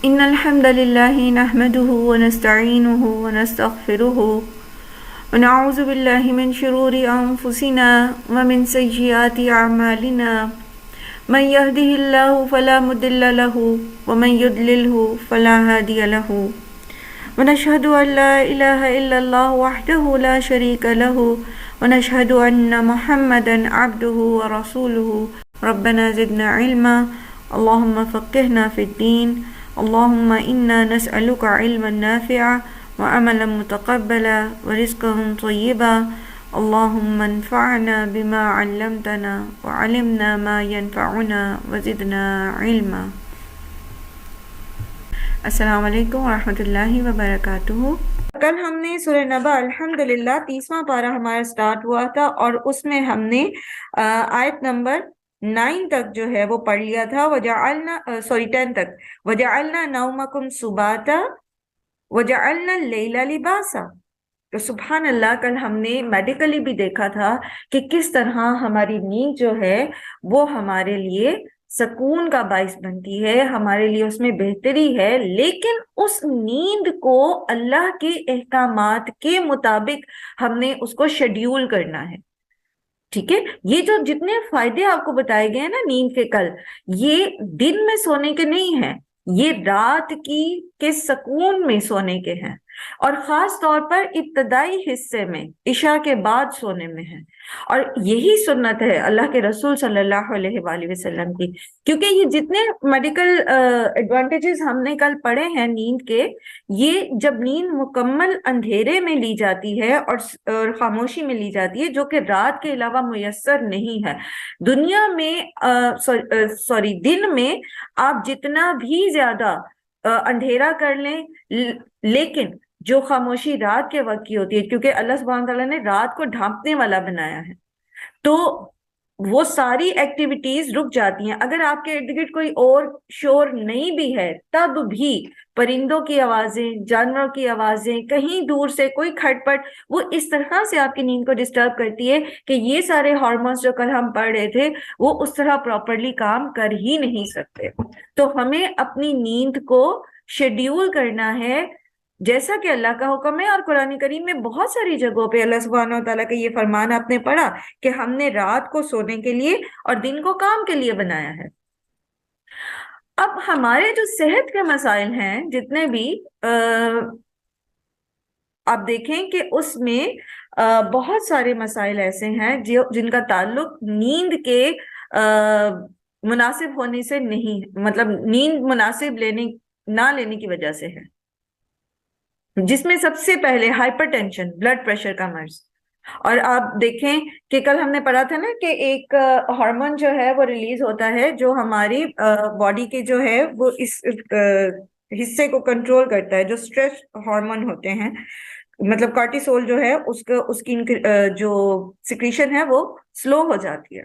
إن الحمد لله نحمده ونستعينه ونستغفره ونعوذ بالله من شرور أنفسنا ومن سيئات أعمالنا من يهده الله فلا مضل له ومن يضلله فلا هادي له ونشهد أن لا إله إلا الله وحده لا شريك له ونشهد أن محمدا عبده ورسوله ربنا زدنا علما اللهم فقهنا في الدين اللهم إنا نسألك علما نافعا وعملا متقبلا ورزقا طيبا اللهم انفعنا بما علمتنا وعلمنا ما ينفعنا وزدنا علما. السلام علیکم ورحمۃ اللہ وبرکاتہ. کل ہم نے سورہ نبا الحمدللہ 30واں پارہ ہمارا سٹارٹ ہوا تھا اور اس میں ہم نے آیت نمبر 9 تک جو ہے وہ پڑھ لیا تھا. 10 تک. وَجَعَلْنَا نَوْمَكُمْ سُبَاتًا وَجَعَلْنَا اللَّيْلَ لِبَاسًا. تو سبحان اللہ کل ہم نے میڈیکلی بھی دیکھا تھا کہ کس طرح ہماری نیند جو ہے وہ ہمارے لیے سکون کا باعث بنتی ہے، ہمارے لیے اس میں بہتری ہے، لیکن اس نیند کو اللہ کے احکامات کے مطابق ہم نے اس کو شیڈیول کرنا ہے. ٹھیک ہے، یہ جو جتنے فائدے آپ کو بتائے گئے ہیں نا نیند کے کل، یہ دن میں سونے کے نہیں ہیں، یہ رات کے سکون میں سونے کے ہیں، اور خاص طور پر ابتدائی حصے میں عشاء کے بعد سونے میں ہے. اور یہی سنت ہے اللہ کے رسول صلی اللہ علیہ وآلہ وسلم کی، کیونکہ یہ جتنے میڈیکل ایڈوانٹیجز ہم نے کل پڑھے ہیں نیند کے، یہ جب نیند مکمل اندھیرے میں لی جاتی ہے اور خاموشی میں لی جاتی ہے، جو کہ رات کے علاوہ میسر نہیں ہے. دنیا میں دن میں آپ جتنا بھی زیادہ اندھیرا کر لیں، لیکن جو خاموشی رات کے وقت کی ہوتی ہے، کیونکہ اللہ سبحانہ تعالیٰ نے رات کو ڈھانپنے والا بنایا ہے، تو وہ ساری ایکٹیویٹیز رک جاتی ہیں. اگر آپ کے ارد گرد کوئی اور شور نہیں بھی ہے، تب بھی پرندوں کی آوازیں، جانوروں کی آوازیں، کہیں دور سے کوئی کھٹ پٹ، وہ اس طرح سے آپ کی نیند کو ڈسٹرب کرتی ہے کہ یہ سارے ہارمونز جو کل ہم پڑھ رہے تھے وہ اس طرح پراپرلی کام کر ہی نہیں سکتے. تو ہمیں اپنی نیند کو شیڈیول کرنا ہے جیسا کہ اللہ کا حکم ہے. اور قرآن کریم میں بہت ساری جگہوں پہ اللہ سبحانہ و تعالیٰ کا یہ فرمان آپ نے پڑھا کہ ہم نے رات کو سونے کے لیے اور دن کو کام کے لیے بنایا ہے. اب ہمارے جو صحت کے مسائل ہیں جتنے بھی آپ دیکھیں کہ اس میں بہت سارے مسائل ایسے ہیں جن کا تعلق نیند کے مناسب ہونے سے نہیں، مطلب نیند مناسب نہ لینے کی وجہ سے ہے، جس میں سب سے پہلے ہائپر ٹینشن، بلڈ پریشر کا مرض. اور آپ دیکھیں کہ کل ہم نے پڑھا تھا نا کہ ایک ہارمون جو ہے وہ ریلیز ہوتا ہے جو ہماری باڈی کے جو ہے وہ اس حصے کو کنٹرول کرتا ہے، جو سٹریس ہارمون ہوتے ہیں، مطلب کارٹیسول جو ہے اس کی جو سیکریشن ہے وہ سلو ہو جاتی ہے.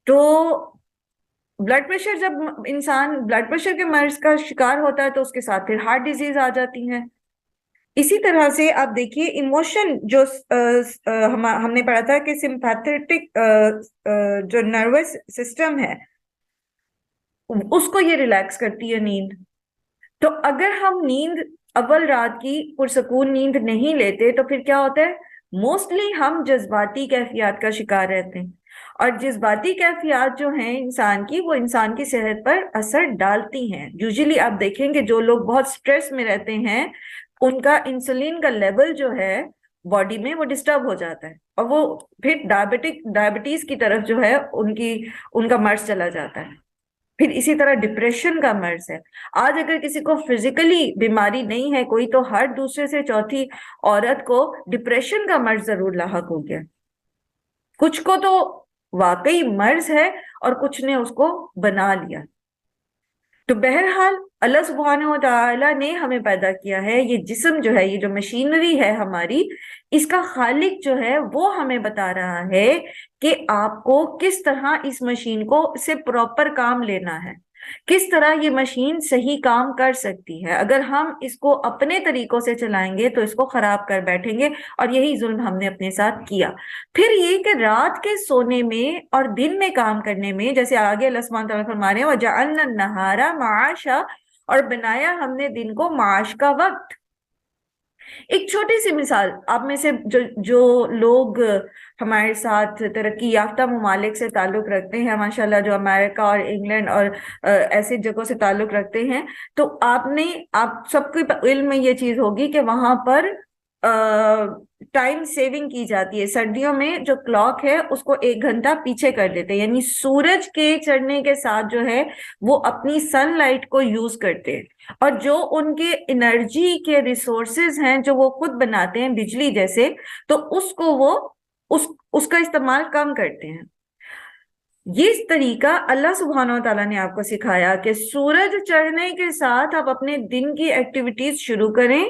تو بلڈ پریشر، جب انسان بلڈ پریشر کے مرض کا شکار ہوتا ہے تو اس کے ساتھ پھر ہارٹ ڈیزیز آ جاتی ہیں. اسی طرح سے آپ دیکھیے ایموشن جو ہم نے پڑھا تھا کہ سمپیتھیٹک جو نروس سسٹم ہے اس کو یہ ریلیکس کرتی ہے نیند. تو اگر ہم نیند اول رات کی پرسکون نیند نہیں لیتے تو پھر کیا ہوتا ہے، موسٹلی ہم جذباتی کیفیات کا شکار رہتے ہیں، اور جذباتی کیفیات جو ہیں انسان کی، وہ انسان کی صحت پر اثر ڈالتی ہیں. یوزلی آپ دیکھیں کہ جو لوگ بہت سٹریس میں رہتے ہیں ان کا انسولین کا لیول جو ہے باڈی میں وہ ڈسٹرب ہو جاتا ہے، اور وہ پھر ڈائبٹیز کی طرف جو ہے ان کا مرض چلا جاتا ہے. پھر اسی طرح ڈپریشن کا مرض ہے. آج اگر کسی کو فزیکلی بیماری نہیں ہے کوئی، تو ہر دوسرے سے چوتھی عورت کو ڈپریشن کا مرض ضرور لاحق ہو گیا. کچھ کو تو واقعی مرض ہے اور کچھ نے اس کو بنا لیا. تو بہرحال اللہ سبحانہ و تعالیٰ نے ہمیں پیدا کیا ہے، یہ جسم جو ہے، یہ جو مشینری ہے ہماری، اس کا خالق جو ہے وہ ہمیں بتا رہا ہے کہ آپ کو کس طرح اس مشین کو سے پراپر کام لینا ہے. کس طرح یہ مشین صحیح کام کر سکتی ہے. اگر ہم اس کو اپنے طریقوں سے چلائیں گے تو اس کو خراب کر بیٹھیں گے، اور یہی ظلم ہم نے اپنے ساتھ کیا. پھر یہ کہ رات کے سونے میں اور دن میں کام کرنے میں، جیسے آگے اللہ سبحانہ تعالیٰ فرما رہے ہیں وَجَعَلْنَا النَّهَارَ مَعَاشًا، اور بنایا ہم نے دن کو معاش کا وقت. ایک چھوٹی سی مثال، آپ میں سے جو لوگ ہمارے ساتھ ترقی یافتہ ممالک سے تعلق رکھتے ہیں ماشاءاللہ، جو امریکہ اور انگلینڈ اور ایسی جگہوں سے تعلق رکھتے ہیں، تو آپ سب کے علم میں یہ چیز ہوگی کہ وہاں پر ٹائم سیونگ کی جاتی ہے. سردیوں میں جو کلاک ہے اس کو 1 گھنٹہ پیچھے کر دیتے ہیں، یعنی سورج کے چڑھنے کے ساتھ جو ہے وہ اپنی سن لائٹ کو یوز کرتے ہیں، اور جو ان کے انرجی کے ریسورسز ہیں جو وہ خود بناتے ہیں بجلی جیسے، تو اس کو وہ اس کا استعمال کم کرتے ہیں. یہ طریقہ اللہ سبحانہ و تعالیٰ نے آپ کو سکھایا کہ سورج چڑھنے کے ساتھ آپ اپنے دن کی ایکٹیویٹیز شروع کریں،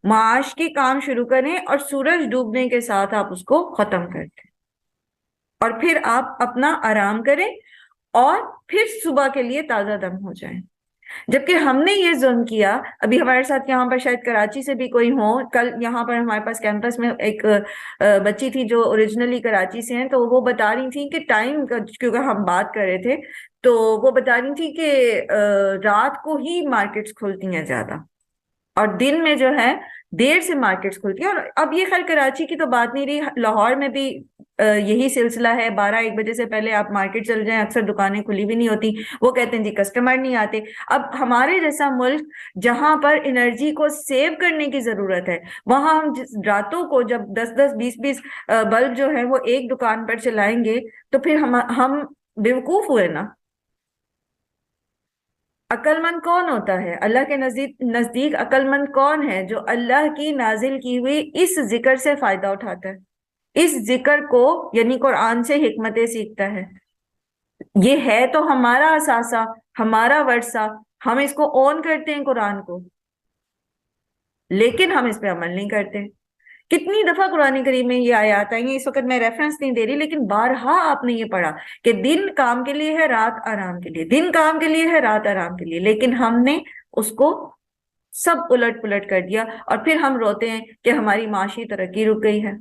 معاش کے کام شروع کریں، اور سورج ڈوبنے کے ساتھ آپ اس کو ختم کر دیں، اور پھر آپ اپنا آرام کریں اور پھر صبح کے لیے تازہ دم ہو جائیں. جبکہ ہم نے یہ ظلم کیا. ابھی ہمارے ساتھ یہاں پر شاید کراچی سے بھی کوئی ہو، کل یہاں پر ہمارے پاس کیمپس میں ایک بچی تھی جو اوریجنلی کراچی سے ہیں، تو وہ بتا رہی تھی کہ ٹائم کا، کیونکہ ہم بات کر رہے تھے، تو وہ بتا رہی تھی کہ رات کو ہی مارکیٹس کھلتی ہیں زیادہ، اور دن میں جو ہے دیر سے مارکیٹس کھلتی ہیں. اور اب یہ خیر کراچی کی تو بات نہیں رہی، لاہور میں بھی یہی سلسلہ ہے. 12-1 بجے سے پہلے آپ مارکیٹ چل جائیں، اکثر دکانیں کھلی بھی نہیں ہوتی. وہ کہتے ہیں جی کسٹمر نہیں آتے. اب ہمارے جیسا ملک جہاں پر انرجی کو سیو کرنے کی ضرورت ہے، وہاں ہم راتوں کو جب 10-10 20-20 بلب جو ہے وہ ایک دکان پر چلائیں گے تو پھر ہم بیوقوف ہوئے نا. عقل مند کون ہوتا ہے؟ اللہ کے نزدیک عقل مند کون ہے؟ جو اللہ کی نازل کی ہوئی اس ذکر سے فائدہ اٹھاتا ہے، اس ذکر کو یعنی قرآن سے حکمتیں سیکھتا ہے. یہ ہے تو ہمارا اثاثہ، ہمارا ورثہ، ہم اس کو اون کرتے ہیں قرآن کو، لیکن ہم اس پہ عمل نہیں کرتے. کتنی دفعہ قرآن کریم میں یہ آیات آئی ہیں، اس وقت میں ریفرنس نہیں دے رہی، لیکن بارہا آپ نے یہ پڑھا کہ دن کام کے لیے ہے، رات آرام کے لیے، دن کام کے لیے ہے، رات آرام کے لیے. لیکن ہم نے اس کو سب الٹ پلٹ کر دیا، اور پھر ہم روتے ہیں کہ ہماری معاشی ترقی رک گئی ہے.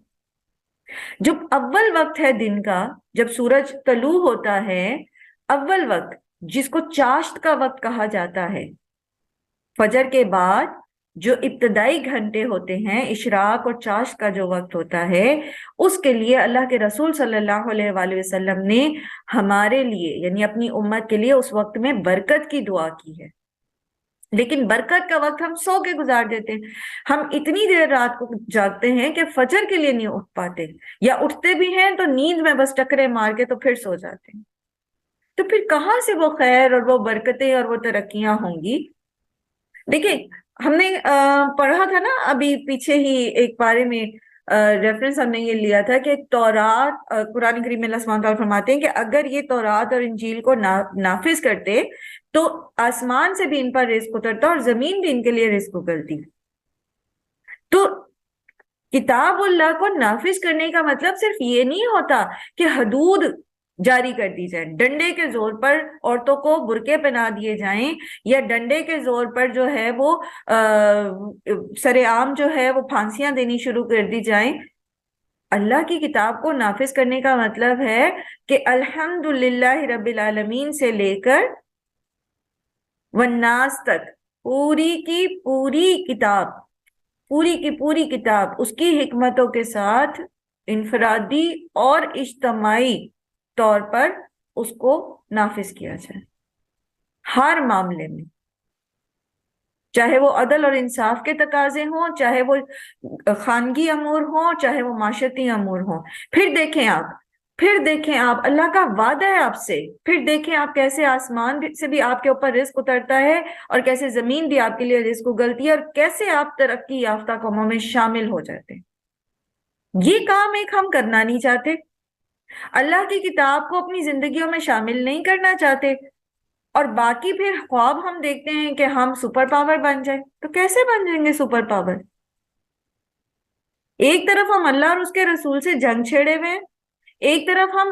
جب اول وقت ہے دن کا، جب سورج طلوع ہوتا ہے، اول وقت جس کو چاشت کا وقت کہا جاتا ہے، فجر کے بعد جو ابتدائی گھنٹے ہوتے ہیں، اشراق اور چاشت کا جو وقت ہوتا ہے، اس کے لیے اللہ کے رسول صلی اللہ علیہ وآلہ وسلم نے ہمارے لیے یعنی اپنی امت کے لیے اس وقت میں برکت کی دعا کی ہے. لیکن برکت کا وقت ہم سو کے گزار دیتے ہیں. ہم اتنی دیر رات کو جاگتے ہیں کہ فجر کے لیے نہیں اٹھ پاتے، یا اٹھتے بھی ہیں تو نیند میں بس ٹکرے مار کے تو پھر سو جاتے ہیں. تو پھر کہاں سے وہ خیر اور وہ برکتیں اور وہ ترقیاں ہوں گی؟ دیکھیں، ہم نے پڑھا تھا نا ابھی پیچھے ہی ایک پارے میں، ریفرنس ہم نے یہ لیا تھا کہ تورات، قرآن کریم میں اللہ سبحانہ تعالیٰ فرماتے ہیں کہ اگر یہ تورات اور انجیل کو نافذ کرتے تو آسمان سے بھی ان پر رزق اترتا اور زمین بھی ان کے لیے رزق اگلتی. تو کتاب اللہ کو نافذ کرنے کا مطلب صرف یہ نہیں ہوتا کہ حدود جاری کر دی جائیں، ڈنڈے کے زور پر عورتوں کو برقعے پہنا دیے جائیں، یا ڈنڈے کے زور پر جو ہے وہ سر عام جو ہے وہ پھانسیاں دینی شروع کر دی جائیں. اللہ کی کتاب کو نافذ کرنے کا مطلب ہے کہ الحمدللہ رب العالمین سے لے کر والناس تک پوری کی پوری کتاب، پوری کی پوری کتاب اس کی حکمتوں کے ساتھ انفرادی اور اجتماعی طور پر اس کو نافذ کیا جائے، ہر معاملے میں، چاہے وہ عدل اور انصاف کے تقاضے ہوں، چاہے وہ خانگی امور ہوں، چاہے وہ معاشرتی امور ہوں. پھر دیکھیں آپ اللہ کا وعدہ ہے آپ سے، پھر دیکھیں آپ کیسے آسمان سے بھی آپ کے اوپر رزق اترتا ہے، اور کیسے زمین بھی آپ کے لیے رزق اگلتی ہے، اور کیسے آپ ترقی یافتہ قوموں میں شامل ہو جاتے ہیں. یہ کام ایک ہم کرنا نہیں چاہتے، اللہ کی کتاب کو اپنی زندگیوں میں شامل نہیں کرنا چاہتے، اور باقی پھر خواب ہم دیکھتے ہیں کہ ہم سپر پاور بن جائیں. تو کیسے بن جائیں گے سپر پاور؟ ایک طرف ہم اللہ اور اس کے رسول سے جنگ چھیڑے ہوئے ہیں، ایک طرف ہم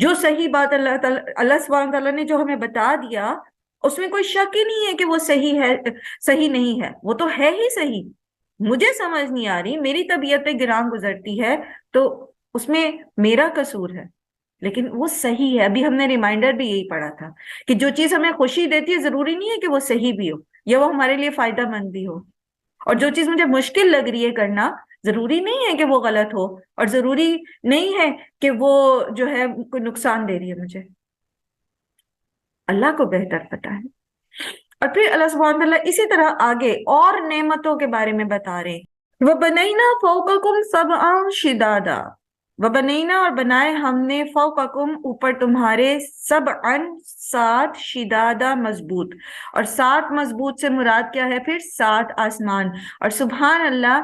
جو صحیح بات اللہ سبحانہ تعالیٰ نے جو ہمیں بتا دیا اس میں کوئی شک ہی نہیں ہے کہ وہ صحیح ہے صحیح نہیں ہے، وہ تو ہے ہی صحیح۔ مجھے سمجھ نہیں آ رہی، میری طبیعت پہ گراں گزرتی ہے تو اس میں میرا قصور ہے، لیکن وہ صحیح ہے۔ ابھی ہم نے ریمائنڈر بھی یہی پڑھا تھا کہ جو چیز ہمیں خوشی دیتی ہے ضروری نہیں ہے کہ وہ صحیح بھی ہو یا وہ ہمارے لیے فائدہ مند بھی ہو، اور جو چیز مجھے مشکل لگ رہی ہے کرنا ضروری نہیں ہے کہ وہ غلط ہو، اور ضروری نہیں ہے کہ وہ جو ہے کوئی نقصان دے رہی ہے مجھے۔ اللہ کو بہتر پتا ہے۔ اور پھر اللہ سبحانہ تعالیٰ اسی طرح آگے اور نعمتوں کے بارے میں بتا رہے، وَبَنَيْنَا فَوْقَكُمْ سَبْعًا شِدَادًا، وَبَنَيْنَا اور بنائے ہم نے فوقکم اوپر تمہارے سبعًا سات شدادا مضبوط، اور سات مضبوط سے مراد کیا ہے؟ پھر سات آسمان۔ اور سبحان اللہ،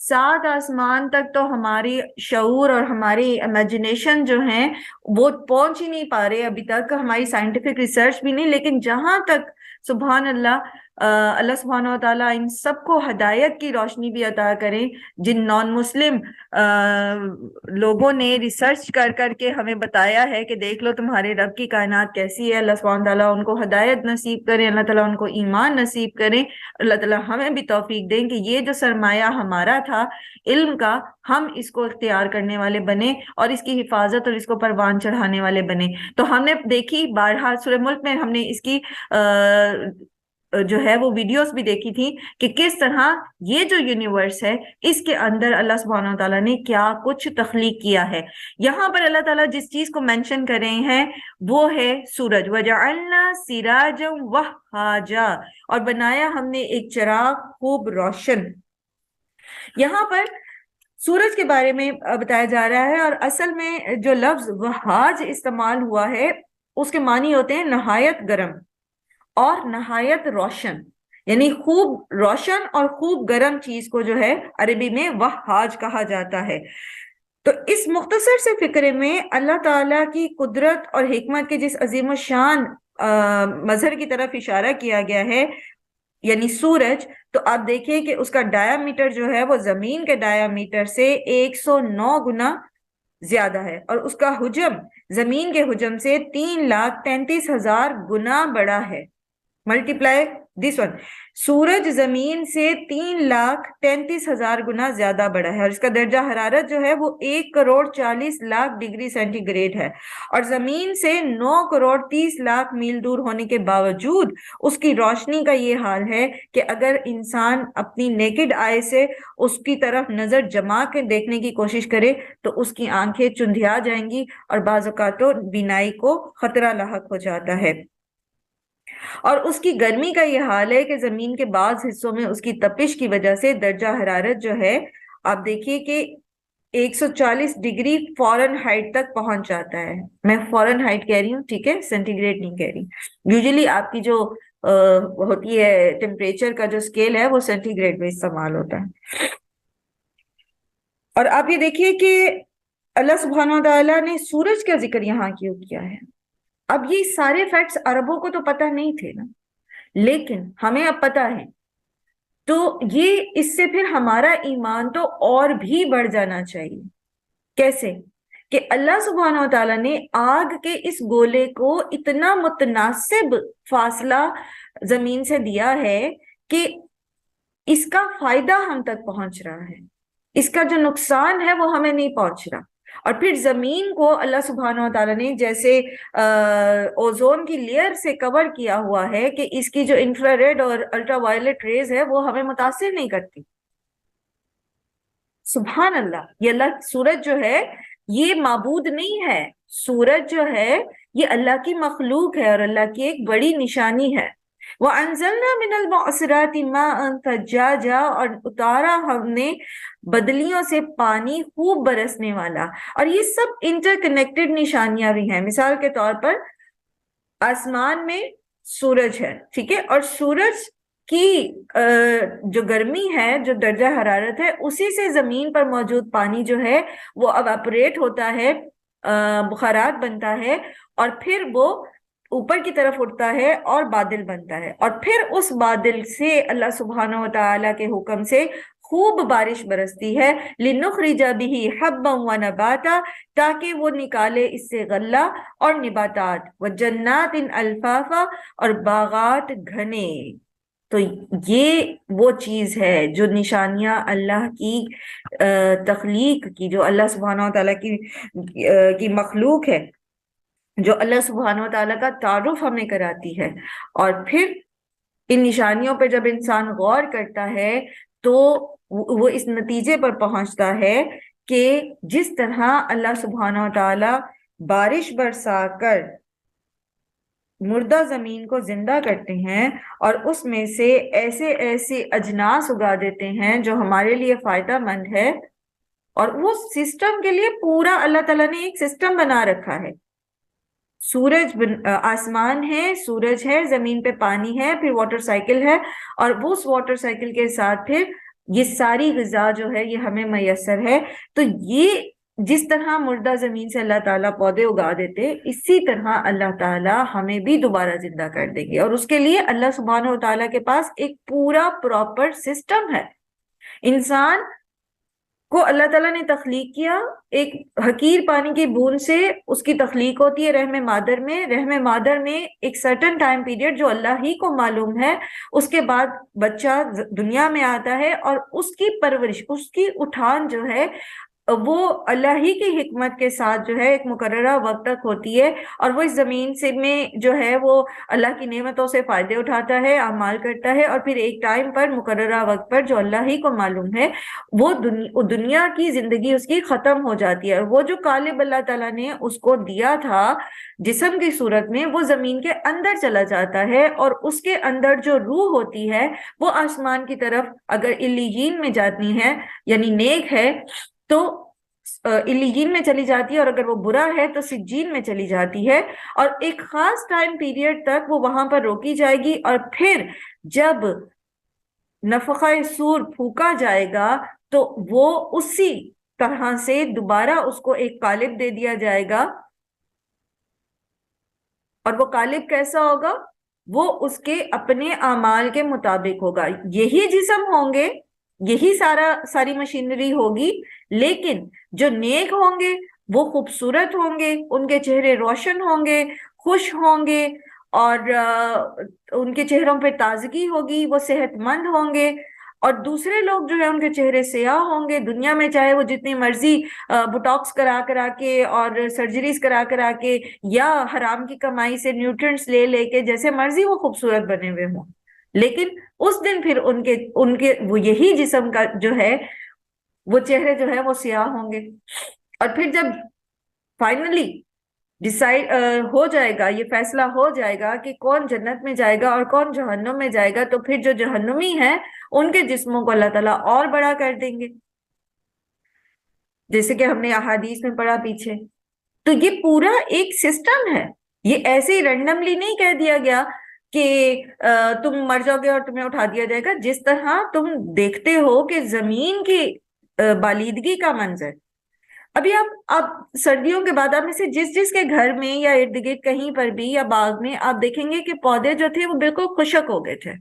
سات آسمان تک تو ہماری شعور اور ہماری امیجنیشن جو ہیں وہ پہنچ ہی نہیں پا رہے ابھی تک، ہماری سائنٹیفک ریسرچ بھی نہیں، لیکن جہاں تک سبحان اللہ اللہ سبحانہ و تعالیٰ ان سب کو ہدایت کی روشنی بھی عطا کریں، جن نان مسلم لوگوں نے ریسرچ کر کر کے ہمیں بتایا ہے کہ دیکھ لو تمہارے رب کی کائنات کیسی ہے، اللہ سبحانہ تعالیٰ ان کو ہدایت نصیب کریں، اللہ تعالیٰ ان کو ایمان نصیب کریں، اللہ تعالیٰ ہمیں بھی توفیق دیں کہ یہ جو سرمایہ ہمارا تھا علم کا، ہم اس کو اختیار کرنے والے بنے اور اس کی حفاظت اور اس کو پروان چڑھانے والے بنے۔ تو ہم نے دیکھی بارہا سورہ ملک میں ہم نے اس کی جو ہے وہ ویڈیوز بھی دیکھی تھی کہ کس طرح یہ جو یونیورس ہے اس کے اندر اللہ سبحانہ وتعالیٰ نے کیا کچھ تخلیق کیا ہے۔ یہاں پر اللہ تعالیٰ جس چیز کو مینشن کر رہے ہیں وہ ہے سورج، وَجَعَلْنَا سِرَاجًا وَهَّاجًا، اور بنایا ہم نے ایک چراغ خوب روشن۔ یہاں پر سورج کے بارے میں بتایا جا رہا ہے، اور اصل میں جو لفظ وہاج استعمال ہوا ہے اس کے معنی ہوتے ہیں نہایت گرم اور نہایت روشن، یعنی خوب روشن اور خوب گرم چیز کو جو ہے عربی میں وہاج کہا جاتا ہے۔ تو اس مختصر سے فکرے میں اللہ تعالیٰ کی قدرت اور حکمت کے جس عظیم الشان مظہر کی طرف اشارہ کیا گیا ہے، یعنی سورج، تو آپ دیکھیں کہ اس کا ڈایا میٹر جو ہے وہ زمین کے ڈایا میٹر سے 109 گنا زیادہ ہے، اور اس کا حجم زمین کے حجم سے 3,33,000 گنا بڑا ہے۔ ملٹیپلائی دس ون، سورج زمین سے 3,33,000 گنا زیادہ بڑا ہے، اور اس کا درجہ حرارت جو ہے وہ 1,40,00,000 ڈگری سینٹی گریڈ ہے، اور زمین سے 9,30,00,000 میل دور ہونے کے باوجود اس کی روشنی کا یہ حال ہے کہ اگر انسان اپنی نیکڈ آئی سے اس کی طرف نظر جما کے دیکھنے کی کوشش کرے تو اس کی آنکھیں چندھیا جائیں گی، اور بعض اوقات تو بینائی کو خطرہ لاحق ہو جاتا ہے۔ اور اس کی گرمی کا یہ حال ہے کہ زمین کے بعض حصوں میں اس کی تپش کی وجہ سے درجہ حرارت جو ہے آپ دیکھیے کہ 140 ڈگری فارن ہائٹ تک پہنچ جاتا ہے۔ میں فارن ہائٹ کہہ رہی ہوں، ٹھیک ہے، سینٹی گریڈ نہیں کہہ رہی۔ یوزلی آپ کی جو ہوتی ہے ٹیمپریچر کا جو سکیل ہے وہ سینٹی گریڈ میں استعمال ہوتا ہے۔ اور آپ یہ دیکھیے کہ اللہ سبحانہ و تعالیٰ نے سورج کا ذکر یہاں کیوں کیا ہے؟ اب یہ سارے فیکٹس عربوں کو تو پتہ نہیں تھے نا، لیکن ہمیں اب پتہ ہے، تو یہ اس سے پھر ہمارا ایمان تو اور بھی بڑھ جانا چاہیے۔ کیسے؟ کہ اللہ سبحانہ و تعالیٰ نے آگ کے اس گولے کو اتنا متناسب فاصلہ زمین سے دیا ہے کہ اس کا فائدہ ہم تک پہنچ رہا ہے، اس کا جو نقصان ہے وہ ہمیں نہیں پہنچ رہا۔ اور پھر زمین کو اللہ سبحانہ و تعالیٰ نے جیسے اوزون کی لیئر سے کور کیا ہوا ہے کہ اس کی جو انفرا ریڈ اور الٹرا وائلٹ ریز ہے وہ ہمیں متاثر نہیں کرتی۔ سبحان اللہ، یہ اللہ، سورج جو ہے یہ معبود نہیں ہے، سورج جو ہے یہ اللہ کی مخلوق ہے اور اللہ کی ایک بڑی نشانی ہے۔ وَأَنزَلْنَا مِنَ الْمُعْصِرَاتِ مَاءً ثَجَّاجًا، اور اتارا ہم نے بدلیوں سے پانی خوب برسنے والا۔ اور یہ سب انٹر کنیکٹڈ نشانیاں بھی ہیں۔ مثال کے طور پر آسمان میں سورج ہے، ٹھیک ہے، اور سورج کی جو گرمی ہے، جو درجہ حرارت ہے، اسی سے زمین پر موجود پانی جو ہے وہ ایواپوریٹ ہوتا ہے، بخارات بنتا ہے، اور پھر وہ اوپر کی طرف اٹھتا ہے اور بادل بنتا ہے، اور پھر اس بادل سے اللہ سبحانہ و تعالیٰ کے حکم سے خوب بارش برستی ہے، لِنُخْرِجَ بِهِ حَبًّا وَنَبَاتًا، تاکہ وہ نکالے اس سے غلہ اور نباتات، وَجَنَّاتٍ الْفَافًا، اور باغات گھنے۔ تو یہ وہ چیز ہے جو نشانیاں اللہ کی تخلیق کی، جو اللہ سبحانہ و تعالیٰ کی مخلوق ہے، جو اللہ سبحانہ و تعالیٰ کا تعارف ہمیں کراتی ہے۔ اور پھر ان نشانیوں پہ جب انسان غور کرتا ہے تو وہ اس نتیجے پر پہنچتا ہے کہ جس طرح اللہ سبحانہ و تعالیٰ بارش برسا کر مردہ زمین کو زندہ کرتے ہیں اور اس میں سے ایسے ایسے اجناس اگا دیتے ہیں جو ہمارے لیے فائدہ مند ہے، اور وہ سسٹم کے لیے پورا اللہ تعالیٰ نے ایک سسٹم بنا رکھا ہے۔ سورج آسمان ہے، سورج ہے، زمین پہ پانی ہے، پھر واٹر سائیکل ہے، اور اس واٹر سائیکل کے ساتھ پھر یہ ساری غذا جو ہے یہ ہمیں میسر ہے۔ تو یہ جس طرح مردہ زمین سے اللہ تعالیٰ پودے اگا دیتے، اسی طرح اللہ تعالیٰ ہمیں بھی دوبارہ زندہ کر دیں گے، اور اس کے لیے اللہ سبحانہ و تعالیٰ کے پاس ایک پورا پراپر سسٹم ہے۔ انسان کو اللہ تعالیٰ نے تخلیق کیا، ایک حقیر پانی کی بوند سے اس کی تخلیق ہوتی ہے رحم مادر میں، رحم مادر میں ایک سرٹن ٹائم پیریڈ جو اللہ ہی کو معلوم ہے، اس کے بعد بچہ دنیا میں آتا ہے، اور اس کی پرورش، اس کی اٹھان جو ہے وہ اللہ ہی کی حکمت کے ساتھ جو ہے ایک مقررہ وقت تک ہوتی ہے، اور وہ اس زمین سے میں جو ہے وہ اللہ کی نعمتوں سے فائدے اٹھاتا ہے، اعمال کرتا ہے، اور پھر ایک ٹائم پر مقررہ وقت پر جو اللہ ہی کو معلوم ہے وہ دنیا کی زندگی اس کی ختم ہو جاتی ہے، اور وہ جو قالب اللہ تعالیٰ نے اس کو دیا تھا جسم کی صورت میں، وہ زمین کے اندر چلا جاتا ہے، اور اس کے اندر جو روح ہوتی ہے وہ آسمان کی طرف اگر علیین میں جاتی ہے یعنی نیک ہے تو علیین میں چلی جاتی ہے، اور اگر وہ برا ہے تو سجین میں چلی جاتی ہے، اور ایک خاص ٹائم پیریڈ تک وہ وہاں پر روکی جائے گی، اور پھر جب نفخہ سور پھونکا جائے گا تو وہ اسی طرح سے دوبارہ اس کو ایک قالب دے دیا جائے گا، اور وہ قالب کیسا ہوگا؟ وہ اس کے اپنے اعمال کے مطابق ہوگا، یہی جسم ہوں گے، یہی ساری مشینری ہوگی، لیکن جو نیک ہوں گے وہ خوبصورت ہوں گے، ان کے چہرے روشن ہوں گے، خوش ہوں گے، اور ان کے چہروں پہ تازگی ہوگی، وہ صحت مند ہوں گے، اور دوسرے لوگ جو ہیں ان کے چہرے سیاہ ہوں گے، دنیا میں چاہے وہ جتنی مرضی بوٹاکس کرا کے اور سرجریز کرا کے یا حرام کی کمائی سے نیوٹرینٹس لے کے جیسے مرضی وہ خوبصورت بنے ہوئے ہوں، لیکن اس دن پھر ان کے وہ یہی جسم کا جو ہے وہ چہرے جو ہے وہ سیاہ ہوں گے۔ اور پھر جب فائنلی ڈیسائیڈ ہو جائے گا، یہ فیصلہ ہو جائے گا کہ کون جنت میں جائے گا اور کون جہنم میں جائے گا، تو پھر جو جہنمی ہیں ان کے جسموں کو اللہ تعالیٰ اور بڑا کر دیں گے، جیسے کہ ہم نے احادیث میں پڑھا پیچھے۔ تو یہ پورا ایک سسٹم ہے، یہ ایسے ہی رینڈملی نہیں کہہ دیا گیا کہ تم مر جاؤ گے اور تمہیں اٹھا دیا جائے گا۔ جس طرح تم دیکھتے ہو کہ زمین کی بالیدگی کا منظر، ابھی آپ سردیوں کے بعد آپ میں سے جس کے گھر میں یا ارد گرد کہیں پر بھی یا باغ میں آپ دیکھیں گے کہ پودے جو تھے وہ بالکل خشک ہو گئے تھے۔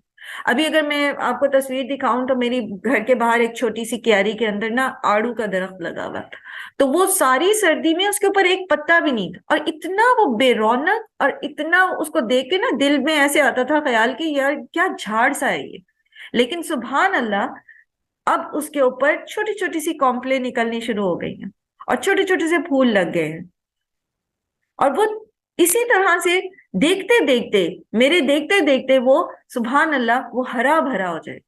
ابھی اگر میں آپ کو تصویر دکھاؤں تو میری گھر کے باہر ایک چھوٹی سی کیاری کے اندر نا آڑو کا درخت لگا ہوا تھا، تو وہ ساری سردی میں اس کے اوپر ایک پتا بھی نہیں تھا، اور اتنا وہ بے رونق اور اتنا اس کو دیکھ کے نا دل میں ایسے آتا تھا خیال کہ یار کیا جھاڑ سا ہے یہ، لیکن سبحان اللہ اب اس کے اوپر چھوٹی چھوٹی سی کونپلیں نکلنی شروع ہو گئی ہیں اور چھوٹے چھوٹے سے پھول لگ گئے ہیں، اور وہ اسی طرح سے دیکھتے دیکھتے وہ سبحان اللہ وہ ہرا بھرا ہو جائے۔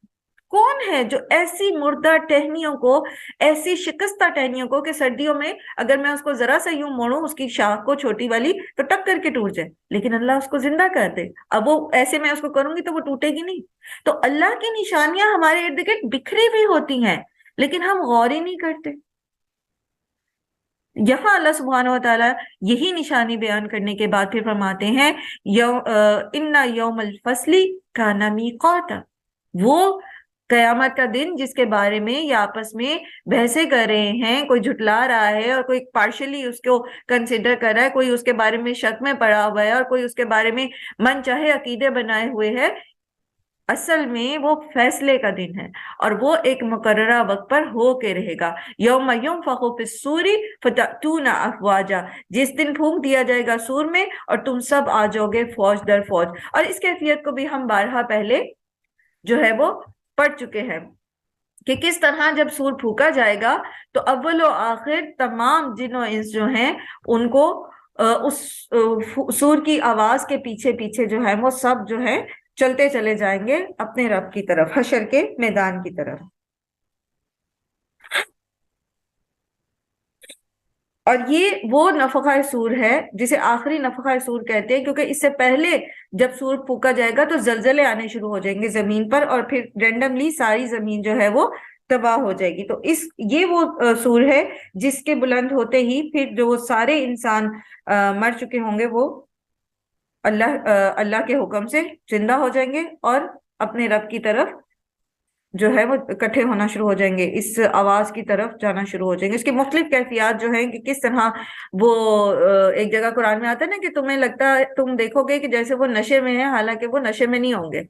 کون ہے جو ایسی مردہ ٹہنیوں کو، ایسی شکستہ ٹہنیوں کو کہ سردیوں میں اگر میں اس کو ذرا سا یوں موڑوں اس کی شاخ کو چھوٹی والی تو ٹک کر کے ٹوٹ جائے، لیکن اللہ اس کو زندہ کر دے۔ اب وہ ایسے میں اس کو کروں گی تو وہ ٹوٹے گی نہیں۔ تو اللہ کی نشانیاں ہمارے ارد گرد بکھری ہوئی ہوتی ہیں، لیکن ہم غور ہی نہیں کرتے۔ یہاں اللہ سبحانہ و تعالیٰ یہی نشانی بیان کرنے کے بعد پھر فرماتے ہیں اِنَّ یوم الفصل کان میقاتا، وہ قیامت کا دن جس کے بارے میں یہ آپس میں بحثیں کر رہے ہیں، کوئی جھٹلا رہا ہے اور کوئی پارشلی اس کو کنسیڈر کر رہا ہے، کوئی اس کے بارے میں شک میں پڑا ہوا ہے اور کوئی اس کے بارے میں من چاہے عقیدے بنائے ہوئے ہے۔ اصل میں وہ فیصلے کا دن ہے، اور وہ ایک مقررہ وقت پر ہو کے رہے گا۔ یوم ینفخ فی الصور فتأتون افواجا، جس دن پھونک دیا جائے گا سور میں اور تم سب آ جاؤ گے فوج در فوج۔ اور اس کیفیت کو بھی ہم بارہا پہلے جو ہے وہ پڑھ چکے ہیں کہ کس طرح جب سور پھونکا جائے گا تو اول و آخر تمام جن و انس جو ہیں ان کو اس سور کی آواز کے پیچھے پیچھے جو ہے وہ سب جو ہے چلتے چلے جائیں گے اپنے رب کی طرف، حشر کے میدان کی طرف۔ اور یہ وہ نفخہ سور ہے جسے آخری نفخہ سور کہتے ہیں، کیونکہ اس سے پہلے جب سور پھونکا جائے گا تو زلزلے آنے شروع ہو جائیں گے زمین پر، اور پھر رینڈملی ساری زمین جو ہے وہ تباہ ہو جائے گی۔ تو یہ وہ سور ہے جس کے بلند ہوتے ہی پھر جو وہ سارے انسان مر چکے ہوں گے وہ اللہ کے حکم سے زندہ ہو جائیں گے اور اپنے رب کی طرف جو ہے وہ اکٹھے ہونا شروع ہو جائیں گے، اس آواز کی طرف جانا شروع ہو جائیں گے۔ اس کی مختلف کیفیات جو ہیں کہ کس طرح وہ ایک جگہ قرآن میں آتا ہے نا کہ تمہیں لگتا ہے، تم دیکھو گے کہ جیسے وہ نشے میں ہیں، حالانکہ وہ نشے میں نہیں ہوں گے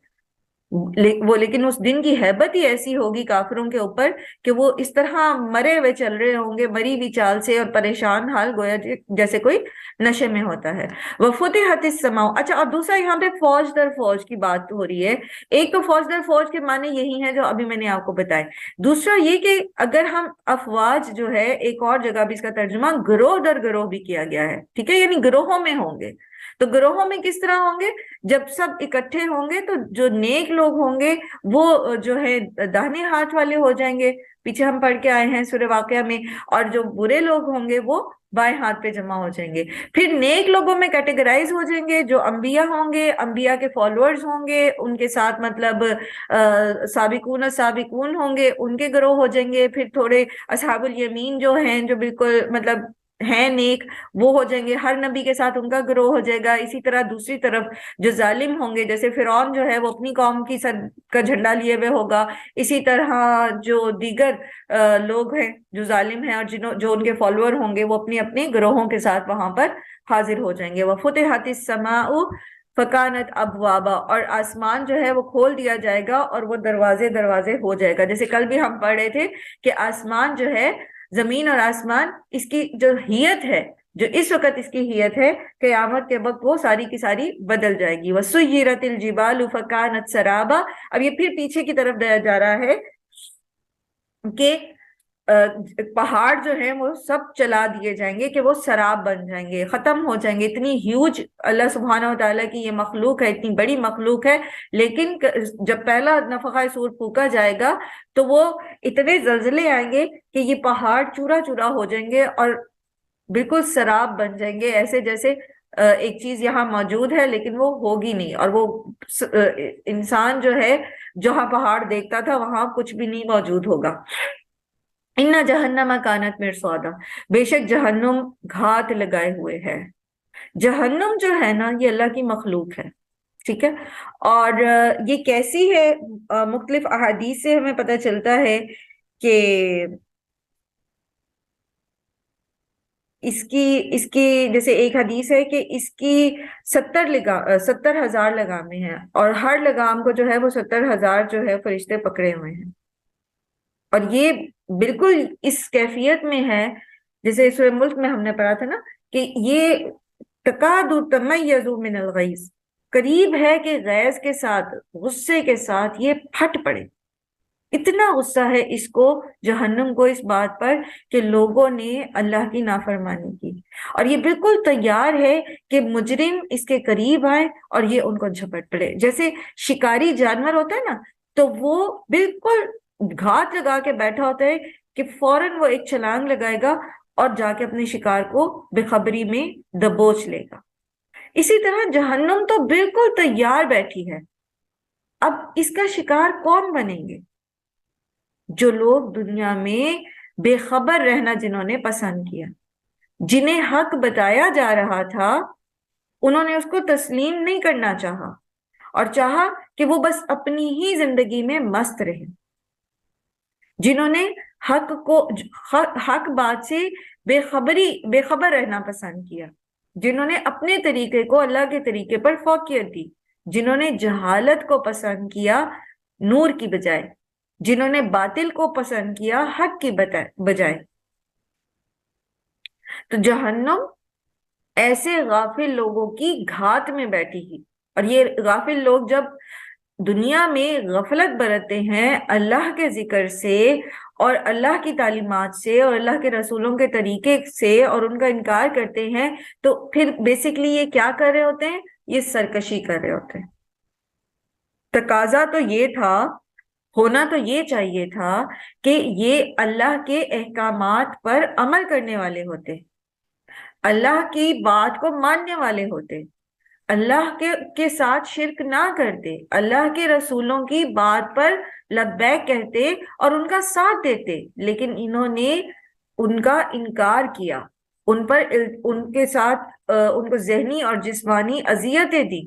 لیکن اس دن کی ہیبت ہی ایسی ہوگی کافروں کے اوپر کہ وہ اس طرح مرے ہوئے چل رہے ہوں گے، مری ہوئی چال سے، اور پریشان حال گویا جیسے کوئی نشے میں ہوتا ہے۔ وَفُتِحَتِ السَّمَاءُ، اچھا اور دوسرا یہاں پہ فوج در فوج کی بات ہو رہی ہے۔ ایک تو فوج در فوج کے معنی یہی ہیں جو ابھی میں نے آپ کو بتائے، دوسرا یہ کہ اگر ہم افواج جو ہے ایک اور جگہ بھی اس کا ترجمہ گروہ در گروہ بھی کیا گیا ہے، ٹھیک ہے، یعنی گروہوں میں ہوں گے۔ تو گروہوں میں کس طرح ہوں گے؟ جب سب اکٹھے ہوں گے تو جو نیک لوگ ہوں گے وہ جو ہے داہنے ہاتھ والے ہو جائیں گے، پیچھے ہم پڑھ کے آئے ہیں سورہ واقعہ میں، اور جو برے لوگ ہوں گے وہ بائیں ہاتھ پہ جمع ہو جائیں گے۔ پھر نیک لوگوں میں کیٹیگرائز ہو جائیں گے، جو انبیاء ہوں گے، انبیاء کے فالوورز ہوں گے، ان کے ساتھ مطلب سابقون سابقون ہوں گے، ان کے گروہ ہو جائیں گے۔ پھر تھوڑے اصحاب الیمین جو ہیں، جو بالکل مطلب ہیں نیک، وہ ہو جائیں گے، ہر نبی کے ساتھ ان کا گروہ ہو جائے گا۔ اسی طرح دوسری طرف جو ظالم ہوں گے، جیسے فرعون جو ہے وہ اپنی قوم کی سر کا جھنڈا لیے ہوئے ہوگا، اسی طرح جو دیگر لوگ ہیں جو ظالم ہیں اور جو ان کے فالوور ہوں گے وہ اپنے اپنے گروہوں کے ساتھ وہاں پر حاضر ہو جائیں گے۔ وَفُتِحَتِ السَّمَاءُ فَكَانَتْ أَبْوَابًا، اور آسمان جو ہے وہ کھول دیا جائے گا اور وہ دروازے دروازے ہو جائے گا۔ جیسے کل بھی ہم پڑھ رہے تھے کہ آسمان جو ہے، زمین اور آسمان، اس کی جو حیت ہے، جو اس وقت اس کی حیت ہے، قیامت کے وقت وہ ساری کی ساری بدل جائے گی۔ وَسُيِّرَتِ الْجِبَالُ فَكَانَتْ سَرَابًا، اب یہ پھر پیچھے کی طرف جا رہا ہے کہ پہاڑ جو ہیں وہ سب چلا دیے جائیں گے کہ وہ سراب بن جائیں گے، ختم ہو جائیں گے۔ اتنی ہیوج اللہ سبحانہ و تعالیٰ کی یہ مخلوق ہے، اتنی بڑی مخلوق ہے، لیکن جب پہلا نفخہ سور پھونکا جائے گا تو وہ اتنے زلزلے آئیں گے کہ یہ پہاڑ چورا چورا ہو جائیں گے اور بالکل سراب بن جائیں گے، ایسے جیسے ایک چیز یہاں موجود ہے لیکن وہ ہوگی نہیں، اور وہ انسان جو ہے جہاں پہاڑ دیکھتا تھا وہاں کچھ بھی نہیں موجود ہوگا۔ ان جہنم کانت مرصادا، بے شک جہنم گھات لگائے ہوئے ہے۔ جہنم جو ہے نا یہ اللہ کی مخلوق ہے، ٹھیک ہے، اور یہ کیسی ہے؟ مختلف احادیث سے ہمیں پتہ چلتا ہے کہ اس کی جیسے ایک حدیث ہے کہ اس کی 70,000 لگامیں ہیں، اور ہر لگام کو جو ہے وہ 70,000 جو ہے فرشتے پکڑے ہوئے ہیں، اور یہ بالکل اس کیفیت میں ہے جیسے سورہ ملک میں ہم نے پڑھا تھا نا کہ یہ تکاد تمیز من الغیظ، قریب ہے کہ غیظ کے ساتھ، غصے کے ساتھ یہ پھٹ پڑے۔ اتنا غصہ ہے اس کو، جہنم کو، اس بات پر کہ لوگوں نے اللہ کی نافرمانی کی، اور یہ بالکل تیار ہے کہ مجرم اس کے قریب آئے اور یہ ان کو جھپٹ پڑے۔ جیسے شکاری جانور ہوتا ہے نا، تو وہ بالکل گھات لگا کے بیٹھا ہوتا ہے کہ فوراً وہ ایک چھلانگ لگائے گا اور جا کے اپنے شکار کو بے خبری میں دبوچ لے گا۔ اسی طرح جہنم تو بالکل تیار بیٹھی ہے۔ اب اس کا شکار کون بنیں گے؟ جو لوگ دنیا میں بے خبر رہنا جنہوں نے پسند کیا، جنہیں حق بتایا جا رہا تھا انہوں نے اس کو تسلیم نہیں کرنا چاہا، اور چاہا کہ وہ بس اپنی ہی زندگی میں مست رہے۔ جنہوں نے حق بات سے بے خبر رہنا پسند کیا، جنہوں نے اپنے طریقے کو اللہ کے طریقے پر فوقیت دی، جنہوں نے جہالت کو پسند کیا نور کی بجائے، جنہوں نے باطل کو پسند کیا حق کی بجائے۔ تو جہنم ایسے غافل لوگوں کی گھات میں بیٹھی ہی، اور یہ غافل لوگ جب دنیا میں غفلت برتتے ہیں اللہ کے ذکر سے اور اللہ کی تعلیمات سے اور اللہ کے رسولوں کے طریقے سے اور ان کا انکار کرتے ہیں، تو پھر بیسیکلی یہ کیا کر رہے ہوتے ہیں؟ یہ سرکشی کر رہے ہوتے ہیں۔ تقاضا تو یہ تھا، ہونا تو یہ چاہیے تھا کہ یہ اللہ کے احکامات پر عمل کرنے والے ہوتے، اللہ کی بات کو ماننے والے ہوتے، اللہ کے ساتھ شرک نہ کرتے، اللہ کے رسولوں کی بات پر لبیک کہتے اور ان کا ساتھ دیتے، لیکن انہوں نے ان کا انکار کیا، ان کے ساتھ ان کو ذہنی اور جسمانی اذیتیں دی،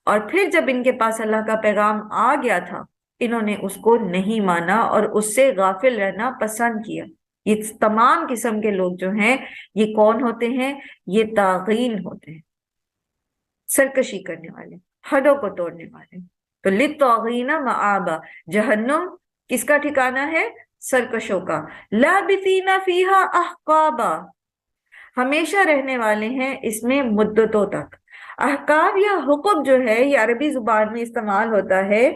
اور پھر جب ان کے پاس اللہ کا پیغام آ گیا تھا انہوں نے اس کو نہیں مانا اور اس سے غافل رہنا پسند کیا۔ یہ تمام قسم کے لوگ جو ہیں یہ کون ہوتے ہیں؟ یہ طاغین ہوتے ہیں، سرکشی کرنے والے، حدوں کو توڑنے والے۔ تو للطاغین مآبا، جہنم کس کا ٹھکانہ ہے؟ سرکشوں کا۔ لابثین فیہا احقابا، ہمیشہ رہنے والے ہیں اس میں مدتوں تک۔ احقاب یا حقب جو ہے یہ عربی زبان میں استعمال ہوتا ہے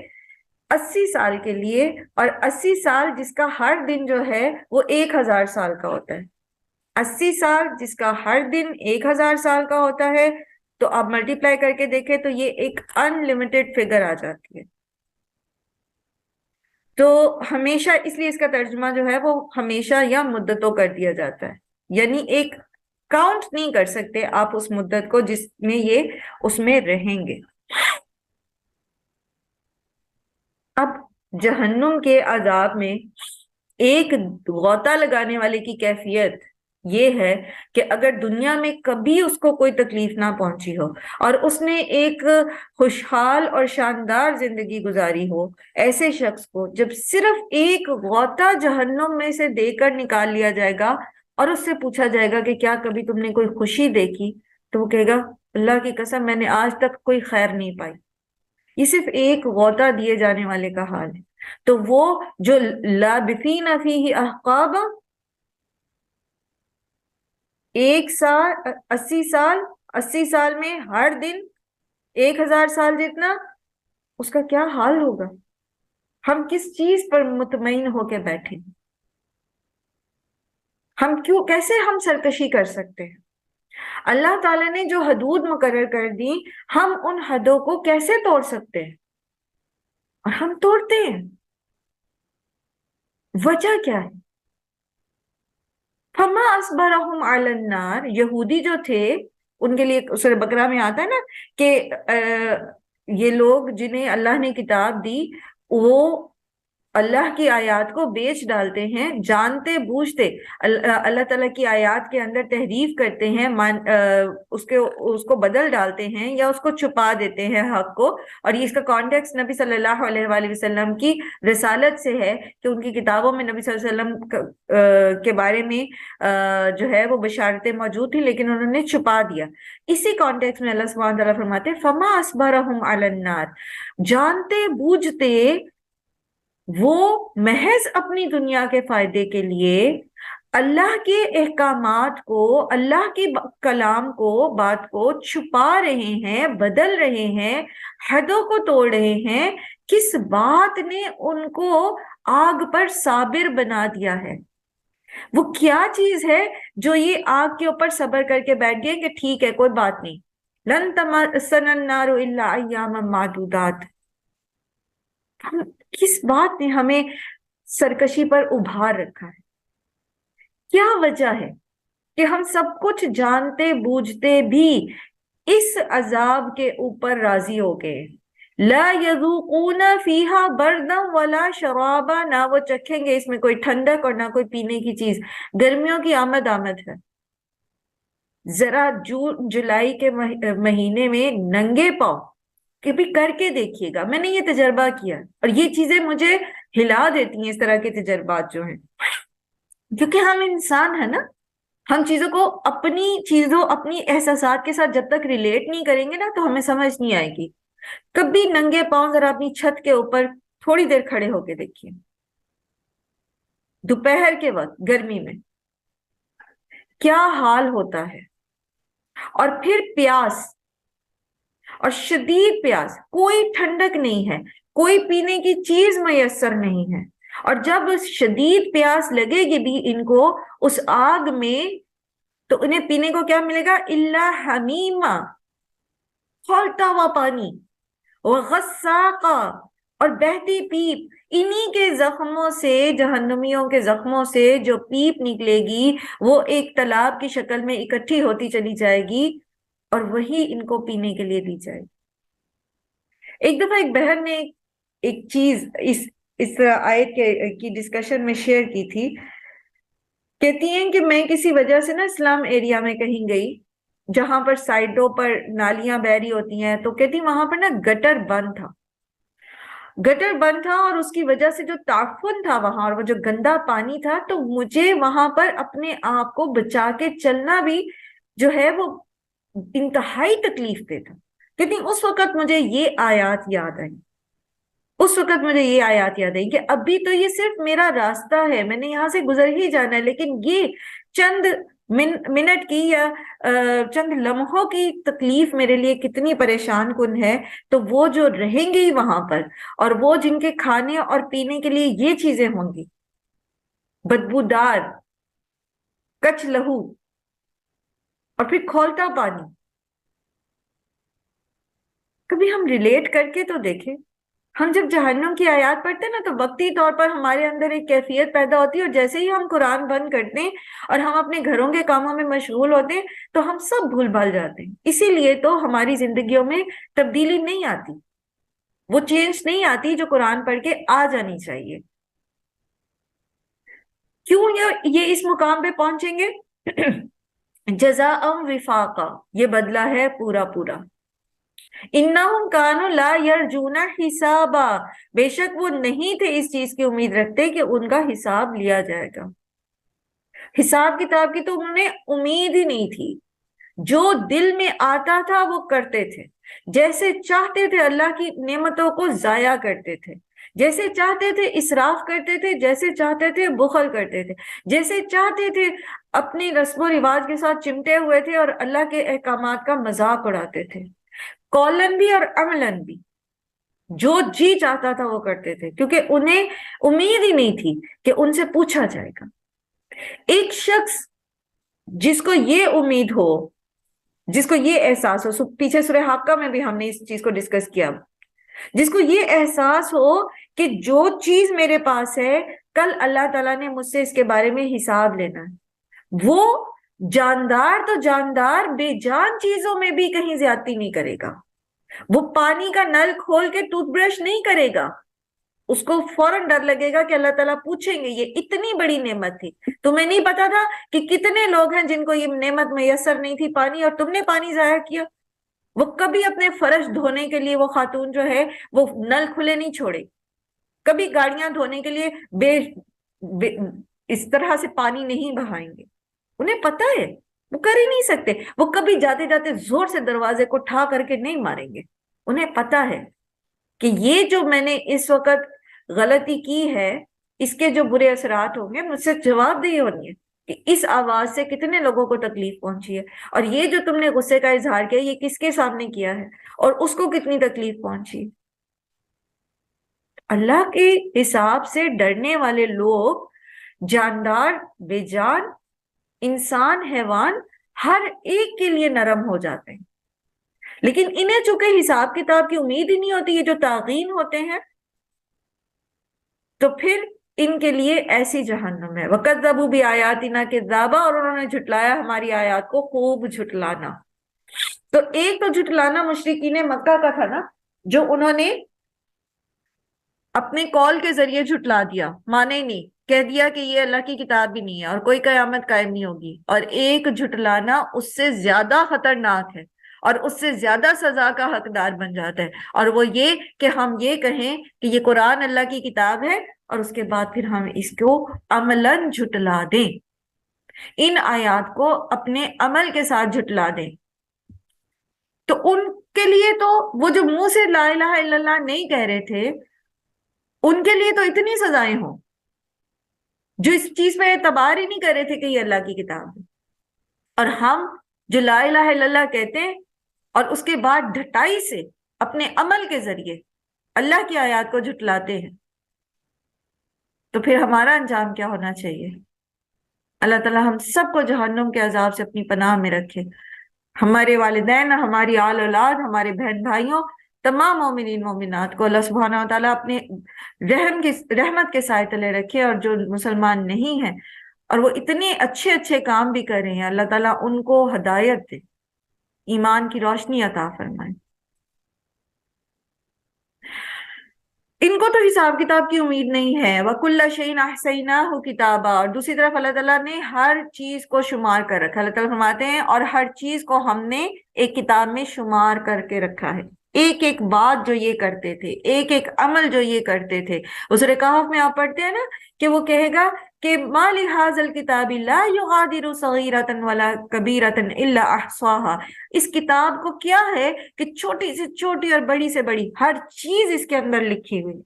80 سال کے لیے، اور 80 سال جس کا ہر دن جو ہے وہ 1000 سال کا ہوتا ہے۔ 80 سال جس کا ہر دن 1000 سال کا ہوتا ہے، تو آپ ملٹی پلائی کر کے دیکھیں تو یہ ایک ان لمیٹڈ فگر آ جاتی ہے۔ تو ہمیشہ، اس لیے اس کا ترجمہ جو ہے وہ ہمیشہ یا مدتوں کر دیا جاتا ہے، یعنی ایک کاؤنٹ نہیں کر سکتے آپ اس مدت کو جس میں یہ اس میں رہیں گے۔ اب جہنم کے عذاب میں ایک غوطہ لگانے والے کی کیفیت یہ ہے کہ اگر دنیا میں کبھی اس کو کوئی تکلیف نہ پہنچی ہو اور اس نے ایک خوشحال اور شاندار زندگی گزاری ہو، ایسے شخص کو جب صرف ایک غوطہ جہنم میں سے دے کر نکال لیا جائے گا اور اس سے پوچھا جائے گا کہ کیا کبھی تم نے کوئی خوشی دیکھی، تو وہ کہے گا اللہ کی قسم میں نے آج تک کوئی خیر نہیں پائی۔ یہ صرف ایک غوطہ دیے جانے والے کا حال ہے۔ تو وہ جو لابثین فیہ احقابا، 1 سال 80 سال میں ہر دن 1000 سال جتنا، اس کا کیا حال ہوگا؟ ہم کس چیز پر مطمئن ہو کے بیٹھے ہیں؟ کیسے ہم سرکشی کر سکتے ہیں؟ اللہ تعالیٰ نے جو حدود مقرر کر دی، ہم ان حدوں کو کیسے توڑ سکتے ہیں؟ اور ہم توڑتے ہیں، وجہ کیا ہے؟ فما اصبرهم علی النار، یہودی جو تھے ان کے لیے سورہ بقرہ میں آتا ہے نا کہ یہ لوگ جنہیں اللہ نے کتاب دی وہ اللہ کی آیات کو بیچ ڈالتے ہیں، جانتے بوجھتے اللہ تعالیٰ کی آیات کے اندر تحریف کرتے ہیں، اس کو بدل ڈالتے ہیں یا اس کو چھپا دیتے ہیں حق کو۔ اور یہ اس کا کانٹیکس نبی صلی اللہ علیہ وآلہ وسلم کی رسالت سے ہے کہ ان کی کتابوں میں نبی صلی اللہ علیہ وسلم کے بارے میں جو ہے وہ بشارتیں موجود تھیں لیکن انہوں نے چھپا دیا۔ اسی کانٹیکس میں اللہ سبحانہ تعالیٰ فرماتے ہیں فما اصبرهم علی النار، جانتے بوجھتے وہ محض اپنی دنیا کے فائدے کے لیے اللہ کے احکامات کو، اللہ کے کلام کو، بات کو چھپا رہے ہیں، بدل رہے ہیں، حدوں کو توڑ رہے ہیں۔ کس بات نے ان کو آگ پر صابر بنا دیا ہے؟ وہ کیا چیز ہے جو یہ آگ کے اوپر صبر کر کے بیٹھ گئے کہ ٹھیک ہے کوئی بات نہیں، لن تمسنا النار الا ایاما معدودات؟ کس بات نے ہمیں سرکشی پر ابھار رکھا ہے؟ کیا وجہ ہے کہ ہم سب کچھ جانتے بوجھتے بھی اس عذاب کے اوپر راضی ہو گئے؟ لا یذوقون فیہا بردا ولا شرابا، نہ وہ چکھیں گے اس میں کوئی ٹھنڈک اور نہ کوئی پینے کی چیز۔ گرمیوں کی آمد ہے، ذرا جون جولائی کے مہینے میں ننگے پاؤں کہ بھی کر کے دیکھیے گا، میں نے یہ تجربہ کیا اور یہ چیزیں مجھے ہلا دیتی ہیں، اس طرح کے تجربات جو ہیں، کیونکہ ہم انسان ہیں نا، ہم چیزوں کو اپنی احساسات کے ساتھ جب تک ریلیٹ نہیں کریں گے نا تو ہمیں سمجھ نہیں آئے گی۔ کبھی ننگے پاؤں ذرا اپنی چھت کے اوپر تھوڑی دیر کھڑے ہو کے دیکھیے، دوپہر کے وقت گرمی میں کیا حال ہوتا ہے. اور پھر پیاس، اور شدید پیاس، کوئی ٹھنڈک نہیں ہے، کوئی پینے کی چیز میسر نہیں ہے. اور جب شدید پیاس لگے گی بھی ان کو اس آگ میں، تو انہیں پینے کو کیا ملے گا؟ الا حمیما، کھولتا ہوا پانی، وغساقا، اور بہتی پیپ. انہی کے زخموں سے، جہنمیوں کے زخموں سے جو پیپ نکلے گی وہ ایک تالاب کی شکل میں اکٹھی ہوتی چلی جائے گی، اور وہی ان کو پینے کے لیے دی جائے گی. ایک دفعہ ایک بہن نے ایک چیز اس آیت کی ڈسکشن میں شیئر کی تھی. کہتی ہیں کہ میں کسی وجہ سے نا اسلام ایریا میں کہیں گئی جہاں پر سائڈوں پر نالیاں بہ رہی ہوتی ہیں، تو کہتی وہاں پر نا گٹر بند تھا، گٹر بند تھا، اور اس کی وجہ سے جو تعفن تھا وہاں، اور وہ جو گندا پانی تھا، تو مجھے وہاں پر اپنے آپ کو بچا کے چلنا بھی جو ہے وہ انتہائی تکلیف دہ تھا. کہتی اس وقت مجھے یہ آیات یاد آئی، اس وقت مجھے یہ آیات یاد آئی کہ ابھی تو یہ صرف میرا راستہ ہے، میں نے یہاں سے گزر ہی جانا ہے، لیکن یہ چند منٹ کی یا چند لمحوں کی تکلیف میرے لیے کتنی پریشان کن ہے. تو وہ جو رہیں گی وہاں پر، اور وہ جن کے کھانے اور پینے کے لیے یہ چیزیں ہوں گی، بدبودار، کچ لہو، اور پھر کھولتا پانی. کبھی ہم ریلیٹ کر کے تو دیکھیں. ہم جب جہنم کی آیات پڑھتے ہیں نا تو وقتی طور پر ہمارے اندر ایک کیفیت پیدا ہوتی ہے، اور جیسے ہی ہم قرآن بند کرتے ہیں اور ہم اپنے گھروں کے کاموں میں مشغول ہوتے ہیں تو ہم سب بھول بھال جاتے ہیں. اسی لیے تو ہماری زندگیوں میں تبدیلی نہیں آتی، وہ چینج نہیں آتی جو قرآن پڑھ کے آ جانی چاہیے. کیوں یہ اس مقام پہ پہنچیں گے؟ جزاء وفاقا، یہ بدلہ ہے پورا پورا. انہم کانوا لا یرجون حسابا، بے شک وہ نہیں تھے اس چیز کی امید رکھتے کہ ان کا حساب لیا جائے گا. حساب کتاب کی تو انہوں نے امید ہی نہیں تھی. جو دل میں آتا تھا وہ کرتے تھے، جیسے چاہتے تھے اللہ کی نعمتوں کو ضائع کرتے تھے، جیسے چاہتے تھے اسراف کرتے تھے، جیسے چاہتے تھے بخل کرتے تھے، جیسے چاہتے تھے اپنی رسم و رواج کے ساتھ چمٹے ہوئے تھے، اور اللہ کے احکامات کا مذاق اڑاتے تھے. قولن بھی اور عملن بھی، جو جی چاہتا تھا وہ کرتے تھے، کیونکہ انہیں امید ہی نہیں تھی کہ ان سے پوچھا جائے گا. ایک شخص جس کو یہ امید ہو، جس کو یہ احساس ہو، پیچھے سورہ حاقہ میں بھی ہم نے اس چیز کو ڈسکس کیا، جس کو یہ احساس ہو کہ جو چیز میرے پاس ہے کل اللہ تعالیٰ نے مجھ سے اس کے بارے میں حساب لینا ہے، وہ جاندار تو جاندار بے جان چیزوں میں بھی کہیں زیادتی نہیں کرے گا. وہ پانی کا نل کھول کے ٹوتھ برش نہیں کرے گا، اس کو فوراً ڈر لگے گا کہ اللہ تعالیٰ پوچھیں گے. یہ اتنی بڑی نعمت تھی، تمہیں نہیں پتا تھا کہ کتنے لوگ ہیں جن کو یہ نعمت میسر نہیں تھی پانی، اور تم نے پانی ضائع کیا. وہ کبھی اپنے فرش دھونے کے لیے وہ خاتون جو ہے وہ نل کھلے نہیں چھوڑے، کبھی گاڑیاں دھونے کے لیے اس طرح سے پانی نہیں بہائیں گے. انہیں پتا ہے وہ کر ہی نہیں سکتے. وہ کبھی جاتے جاتے زور سے دروازے کو ٹھا کر کے نہیں ماریں گے. انہیں پتا ہے کہ یہ جو میں نے اس وقت غلطی کی ہے اس کے جو برے اثرات ہوں گے مجھ سے جواب دہی ہونی ہے کہ اس آواز سے کتنے لوگوں کو تکلیف پہنچی ہے، اور یہ جو تم نے غصے کا اظہار کیا یہ کس کے سامنے کیا ہے اور اس کو کتنی تکلیف پہنچی. اللہ کے حساب سے ڈرنے والے لوگ، جاندار، بے جان، انسان، حیوان، ہر ایک کے لیے نرم ہو جاتے ہیں. لیکن انہیں چونکہ حساب کتاب کی امید ہی نہیں ہوتی، یہ جو طاغین ہوتے ہیں، تو پھر ان کے لیے ایسی جہنم ہے. وَكَذَّبُوا بِآيَاتِنَا كِذَّابًا، اور انہوں نے جھٹلایا ہماری آیات کو خوب جھٹلانا. تو ایک تو جھٹلانا مشرکین مکہ کا تھا نا، جو انہوں نے اپنے کال کے ذریعے جھٹلا دیا، مانے نہیں، کہہ دیا کہ یہ اللہ کی کتاب بھی نہیں ہے اور کوئی قیامت قائم نہیں ہوگی. اور ایک جھٹلانا اس سے زیادہ خطرناک ہے اور اس سے زیادہ سزا کا حقدار بن جاتا ہے، اور وہ یہ کہ ہم یہ کہیں کہ یہ قرآن اللہ کی کتاب ہے اور اس کے بعد پھر ہم اس کو عملاً جھٹلا دیں، ان آیات کو اپنے عمل کے ساتھ جھٹلا دیں. تو ان کے لیے تو وہ جو منہ سے لا الہ الا اللہ نہیں کہہ رہے تھے ان کے لیے تو اتنی سزائیں ہوں، جو اس چیز پہ اعتبار ہی نہیں کر رہے تھے کہ یہ اللہ کی کتاب ہے، اور ہم جو لا الہ الا اللہ کہتے ہیں اور اس کے بعد ڈھٹائی سے اپنے عمل کے ذریعے اللہ کی آیات کو جھٹلاتے ہیں، تو پھر ہمارا انجام کیا ہونا چاہیے؟ اللہ تعالیٰ ہم سب کو جہنم کے عذاب سے اپنی پناہ میں رکھے، ہمارے والدین، ہماری آل اولاد، ہمارے بہن بھائیوں، تمام مومنین مومنات کو اللہ سبحانہ و تعالیٰ اپنے رحمت کے سائے تلے رکھے، اور جو مسلمان نہیں ہیں اور وہ اتنے اچھے اچھے کام بھی کر رہے ہیں، اللہ تعالیٰ ان کو ہدایت دے، ایمان کی روشنی عطا فرمائے۔ ان کو تو حساب کتاب کی امید نہیں ہے، وَكُلَّ شَيْءٍ أَحْصَيْنَاهُ كِتَابًا، اور دوسری طرف اللہ تعالیٰ نے ہر چیز کو شمار کر رکھا۔ اللہ تعالیٰ فرماتے ہیں اور ہر چیز کو ہم نے ایک کتاب میں شمار کر کے رکھا ہے، ایک ایک بات جو یہ کرتے تھے، ایک ایک عمل جو یہ کرتے تھے۔ سورہ کہف میں آپ پڑھتے ہیں نا کہ وہ کہے گا کہ مَا لِهَٰذَا الْكِتَابِ لَا يُغَادِرُ صَغِيرَةً وَلَا كَبِيرَةً إِلَّا أَحْصَاهَا، اس کتاب کو کیا ہے کہ چھوٹی سے چھوٹی اور بڑی سے بڑی ہر چیز اس کے اندر لکھی ہوئی،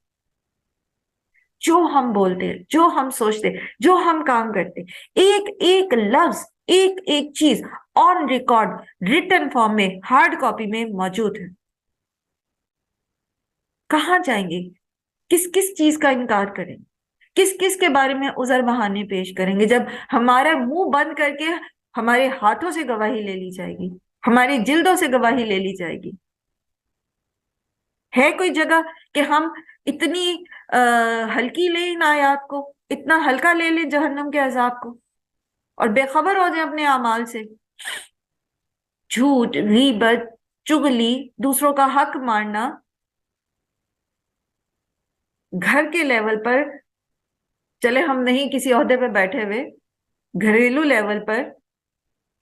جو ہم بولتے، جو ہم سوچتے، جو ہم کام کرتے، ایک ایک لفظ، ایک ایک چیز آن ریکارڈ ریٹن فارم میں، ہارڈ کاپی میں موجود ہے۔ کہاں جائیں گے؟ کس کس چیز کا انکار کریں گے؟ کس کس کے بارے میں عذر بہانے پیش کریں گے جب ہمارا منہ بند کر کے ہمارے ہاتھوں سے گواہی لے لی جائے گی، ہماری جلدوں سے گواہی لے لی جائے گی؟ ہے کوئی جگہ کہ ہم اتنی ہلکی لیں ان آیات کو، اتنا ہلکا لے لیں جہنم کے عذاب کو، اور بے خبر ہو جائیں اپنے اعمال سے؟ جھوٹ، غیبت، چغلی، دوسروں کا حق مارنا، گھر کے لیول پر، چلے ہم نہیں کسی عہدے پہ بیٹھے ہوئے، گھریلو لیول پر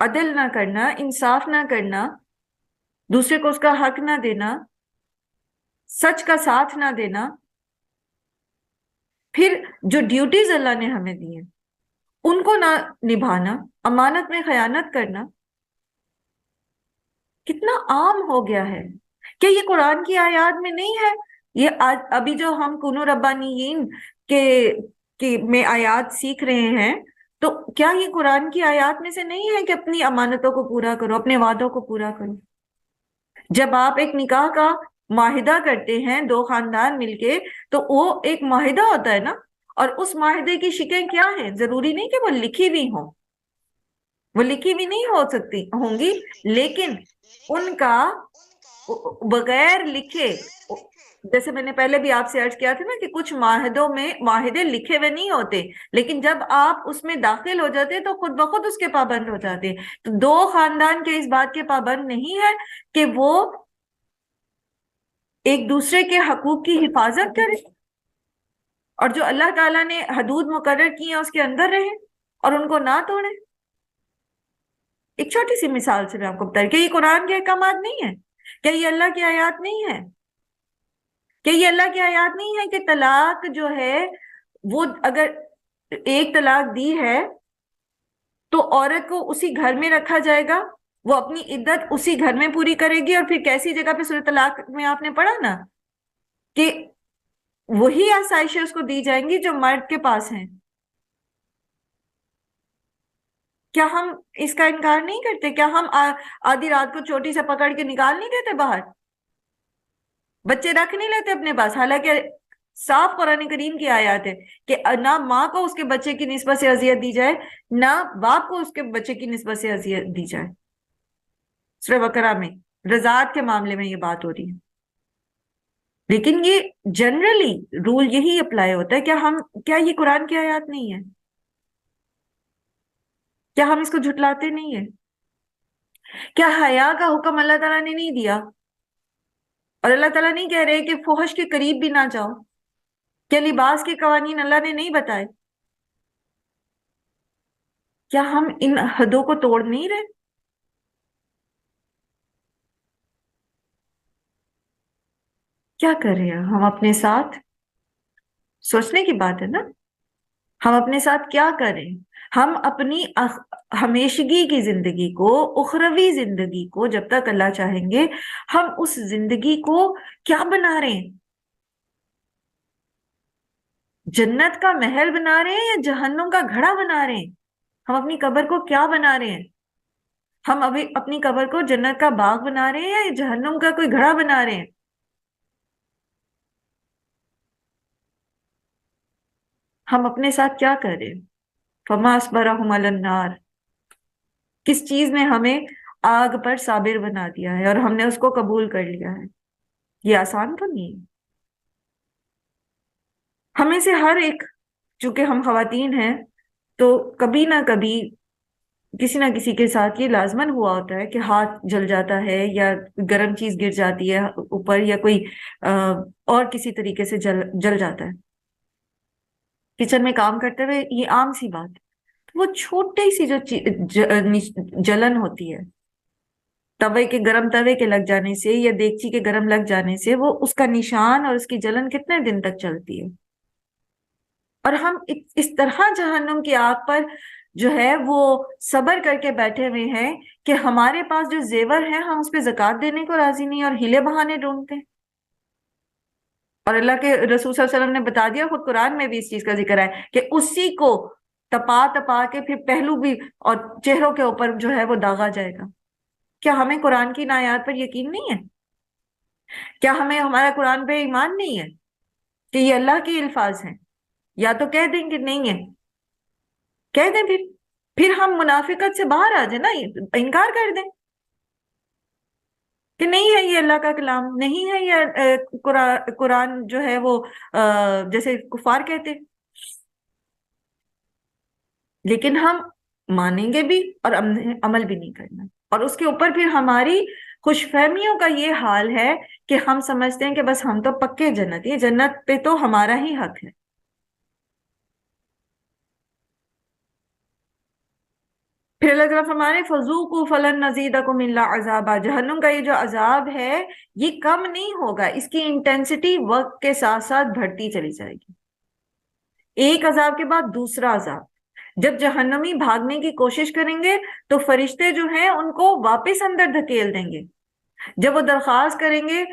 عدل نہ کرنا، انصاف نہ کرنا، دوسرے کو اس کا حق نہ دینا، سچ کا ساتھ نہ دینا، پھر جو ڈیوٹیز اللہ نے ہمیں دی ہیں ان کو نہ نبھانا، امانت میں خیانت کرنا، کتنا عام ہو گیا ہے۔ کیا یہ قرآن کی آیات میں نہیں ہے؟ یہ ابھی جو ہم کنو ربانیین کے میں آیات سیکھ رہے ہیں، تو کیا یہ قرآن کی آیات میں سے نہیں ہے کہ اپنی امانتوں کو پورا کرو، اپنے وعدوں کو پورا کرو؟ جب آپ ایک نکاح کا معاہدہ کرتے ہیں دو خاندان مل کے، تو وہ ایک معاہدہ ہوتا ہے نا، اور اس معاہدے کی شکیں کیا ہیں؟ ضروری نہیں کہ وہ لکھی ہوئی ہوں، وہ لکھی ہوئی نہیں ہو سکتی ہوں گی، لیکن ان کا بغیر لکھے، جیسے میں نے پہلے بھی آپ سے عرض کیا تھا نا کہ کچھ معاہدوں میں معاہدے لکھے ہوئے نہیں ہوتے، لیکن جب آپ اس میں داخل ہو جاتے تو خود بخود اس کے پابند ہو جاتے۔ تو دو خاندان کے اس بات کے پابند نہیں ہے کہ وہ ایک دوسرے کے حقوق کی حفاظت کریں، اور جو اللہ تعالیٰ نے حدود مقرر کی ہیں اس کے اندر رہیں اور ان کو نہ توڑیں۔ ایک چھوٹی سی مثال سے میں آپ کو بتا رہی، کہ یہ قرآن کے احکامات نہیں ہیں؟ کیا یہ اللہ کی آیات نہیں ہے؟ کیا یہ اللہ کی آیات نہیں ہے کہ طلاق جو ہے وہ اگر ایک طلاق دی ہے تو عورت کو اسی گھر میں رکھا جائے گا، وہ اپنی عدت اسی گھر میں پوری کرے گی، اور پھر کیسی جگہ پہ سورۃ طلاق میں آپ نے پڑھا نا کہ وہی آسائشیں اس کو دی جائیں گی جو مرد کے پاس ہیں۔ کیا ہم اس کا انکار نہیں کرتے؟ کیا ہم آدھی رات کو چوٹی سے پکڑ کے نکال نہیں دیتے باہر؟ بچے رکھ نہیں لیتے اپنے پاس؟ حالانکہ صاف قرآن کریم کی آیات ہے کہ نہ ماں کو اس کے بچے کی نسبت سے اذیت دی جائے، نہ باپ کو اس کے بچے کی نسبت سے اذیت دی جائے۔ سورہ بقرہ میں رضاعت کے معاملے میں یہ بات ہو رہی ہے، لیکن یہ جنرلی رول یہی اپلائی ہوتا ہے۔ کیا یہ قرآن کی آیات نہیں ہے؟ کیا ہم اس کو جھٹلاتے نہیں ہیں؟ کیا حیا کا حکم اللہ تعالیٰ نے نہیں دیا؟ اور اللہ تعالیٰ نہیں کہہ رہے کہ فحش کے قریب بھی نہ جاؤ؟ کیا لباس کے قوانین اللہ نے نہیں بتائے؟ کیا ہم ان حدوں کو توڑ نہیں رہے؟ کیا کر رہے ہیں ہم اپنے ساتھ؟ سوچنے کی بات ہے نا، ہم اپنے ساتھ کیا کریں؟ ہم اپنی ہمیشگی کی زندگی کو، اخروی زندگی کو جب تک اللہ چاہیں گے، ہم اس زندگی کو کیا بنا رہے ہیں؟ جنت کا محل بنا رہے ہیں یا جہنم کا گھڑا بنا رہے ہیں؟ ہم اپنی قبر کو کیا بنا رہے ہیں؟ ہم ابھی اپنی قبر کو جنت کا باغ بنا رہے ہیں یا جہنم کا کوئی گھڑا بنا رہے ہیں؟ ہم اپنے ساتھ کیا کر رہے ہیں؟ فما اصبرهم علی النار، کس چیز نے ہمیں آگ پر صابر بنا دیا ہے اور ہم نے اس کو قبول کر لیا ہے؟ یہ آسان تو نہیں ہے۔ ہمیں سے ہر ایک، چونکہ ہم خواتین ہیں، تو کبھی نہ کبھی کسی نہ کسی کے ساتھ یہ لازمن ہوا ہوتا ہے کہ ہاتھ جل جاتا ہے یا گرم چیز گر جاتی ہے اوپر، یا کوئی اور کسی طریقے سے جل جاتا ہے۔ کچن میں کام کرتے ہوئے یہ عام سی بات ہے۔ وہ چھوٹی سی جو جلن ہوتی ہے، توے کے گرم توے کے لگ جانے سے یا دیگچی کے گرم لگ جانے سے، وہ اس کا نشان اور اس کی جلن کتنے دن تک چلتی ہے؟ اور ہم اس طرح جہنم کی آگ پر جو ہے وہ صبر کر کے بیٹھے ہوئے ہیں کہ ہمارے پاس جو زیور ہے ہم اس پہ زکوٰۃ دینے کو راضی نہیں اور ہیلے بہانے ڈھونڈتے ہیں۔ اور اللہ کے رسول صلی اللہ علیہ وسلم نے بتا دیا، خود قرآن میں بھی اس چیز کا ذکر ہے کہ اسی کو تپا تپا کے پھر پہلو بھی اور چہروں کے اوپر جو ہے وہ داغا جائے گا۔ کیا ہمیں قرآن کی ان آیات پر یقین نہیں ہے؟ کیا ہمیں ہمارا قرآن پہ ایمان نہیں ہے کہ یہ اللہ کے الفاظ ہیں؟ یا تو کہہ دیں کہ نہیں ہے، کہہ دیں، پھر ہم منافقت سے باہر آ جائیں نا، انکار کر دیں کہ نہیں ہے یہ اللہ کا کلام، نہیں ہے یہ قرآن جو ہے وہ جیسے کفار کہتے۔ لیکن ہم مانیں گے بھی اور عمل بھی نہیں کرنا، اور اس کے اوپر پھر ہماری خوش فہمیوں کا یہ حال ہے کہ ہم سمجھتے ہیں کہ بس ہم تو پکے جنت، یہ جنت پہ تو ہمارا ہی حق ہے۔ پھر اللہ تعالیٰ فرمانے فَذُوقُوا فَلَن نَّزِيدَكُمْ إِلَّا عَذَابًا، جہنم کا یہ جو عذاب ہے یہ کم نہیں ہوگا، اس کی انٹینسٹی وقت کے ساتھ ساتھ بڑھتی چلی جائے گی، ایک عذاب کے بعد دوسرا عذاب۔ جب جہنمی بھاگنے کی کوشش کریں گے تو فرشتے جو ہیں ان کو واپس اندر دھکیل دیں گے۔ جب وہ درخواست کریں گے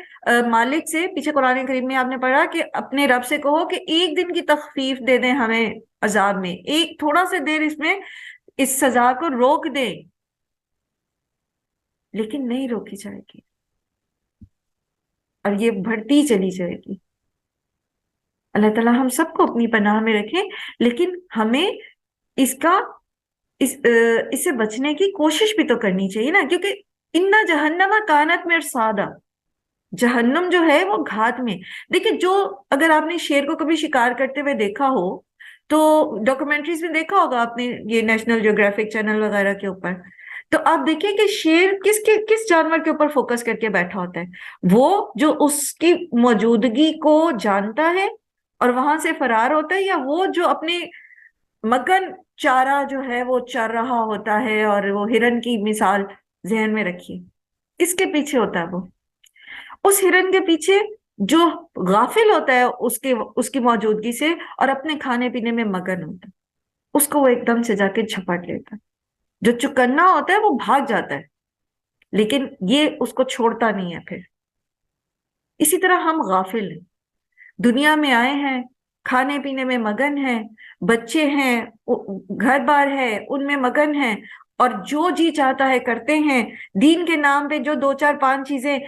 مالک سے، پیچھے قرآن کریم میں آپ نے پڑھا کہ اپنے رب سے کہو کہ ایک دن کی تخفیف دے دیں ہمیں عذاب میں، ایک تھوڑا سا دیر اس میں اس سزا کو روک دیں، لیکن نہیں روکی جائے گی اور یہ بڑھتی چلی جائے گی۔ اللہ تعالیٰ ہم سب کو اپنی پناہ میں رکھے، لیکن ہمیں اس کا اس سے بچنے کی کوشش بھی تو کرنی چاہیے نا، کیونکہ ان جہنم کانت مرصادا، جہنم جو ہے وہ گھات میں۔ دیکھیں، جو اگر آپ نے شیر کو کبھی شکار کرتے ہوئے دیکھا ہو تو ڈاکومنٹریز میں دیکھا ہوگا آپ نے، یہ نیشنل جیوگرافک چینل وغیرہ کے اوپر، تو آپ دیکھیں کہ شیر کس جانور کے اوپر فوکس کر کے بیٹھا ہوتا ہے؟ وہ جو اس کی موجودگی کو جانتا ہے اور وہاں سے فرار ہوتا ہے، یا وہ جو اپنے مگن چارہ جو ہے وہ چر رہا ہوتا ہے؟ اور وہ ہرن کی مثال ذہن میں رکھیے، اس کے پیچھے ہوتا ہے وہ، اس ہرن کے پیچھے جو غافل ہوتا ہے اس کی موجودگی سے اور اپنے کھانے پینے میں مگن ہوتا ہے، اس کو وہ ایک دم سے جا کے جھپٹ لیتا ہے۔ جو چکنا ہوتا ہے وہ بھاگ جاتا ہے، لیکن یہ اس کو چھوڑتا نہیں ہے۔ پھر اسی طرح ہم غافل ہیں، دنیا میں آئے ہیں، کھانے پینے میں مگن ہیں، بچے ہیں، گھر بار ہے ان میں مگن ہیں، اور جو جی چاہتا ہے کرتے ہیں۔ دین کے نام پہ جو دو چار پانچ چیزیں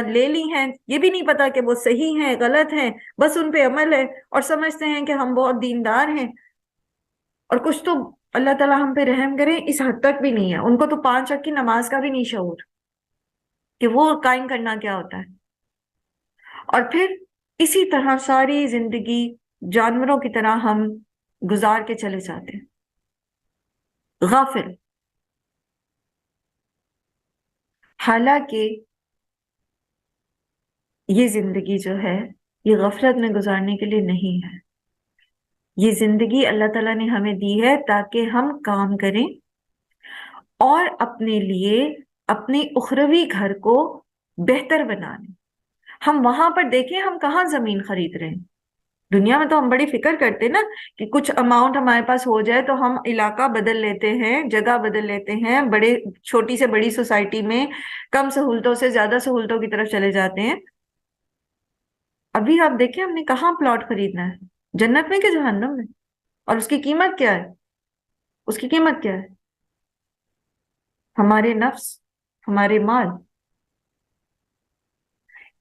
لے لی ہیں، یہ بھی نہیں پتا کہ وہ صحیح ہیں غلط ہیں، بس ان پہ عمل ہے اور سمجھتے ہیں کہ ہم بہت دیندار ہیں۔ اور کچھ تو اللہ تعالیٰ ہم پہ رحم کرے اس حد تک بھی نہیں ہے، ان کو تو 5 وقت کی نماز کا بھی نہیں شعور کہ وہ قائم کرنا کیا ہوتا ہے۔ اور پھر اسی طرح ساری زندگی جانوروں کی طرح ہم گزار کے چلے جاتے ہیں، غافل۔ حالانکہ یہ زندگی جو ہے یہ غفلت میں گزارنے کے لیے نہیں ہے، یہ زندگی اللہ تعالیٰ نے ہمیں دی ہے تاکہ ہم کام کریں اور اپنے لیے اپنے اخروی گھر کو بہتر بنا لیں۔ ہم وہاں پر دیکھیں ہم کہاں زمین خرید رہے ہیں، دنیا میں تو ہم بڑی فکر کرتے نا کہ کچھ اماؤنٹ ہمارے پاس ہو جائے تو ہم علاقہ بدل لیتے ہیں، جگہ بدل لیتے ہیں، بڑے چھوٹی سے بڑی سوسائٹی میں کم سہولتوں سے زیادہ سہولتوں کی طرف چلے جاتے ہیں۔ ابھی آپ دیکھیں ہم نے کہاں پلاٹ خریدنا ہے، جنت میں کہ جہنم میں؟ اور اس کی قیمت کیا ہے؟ اس کی قیمت کیا ہے؟ ہمارے نفس، ہمارے مال،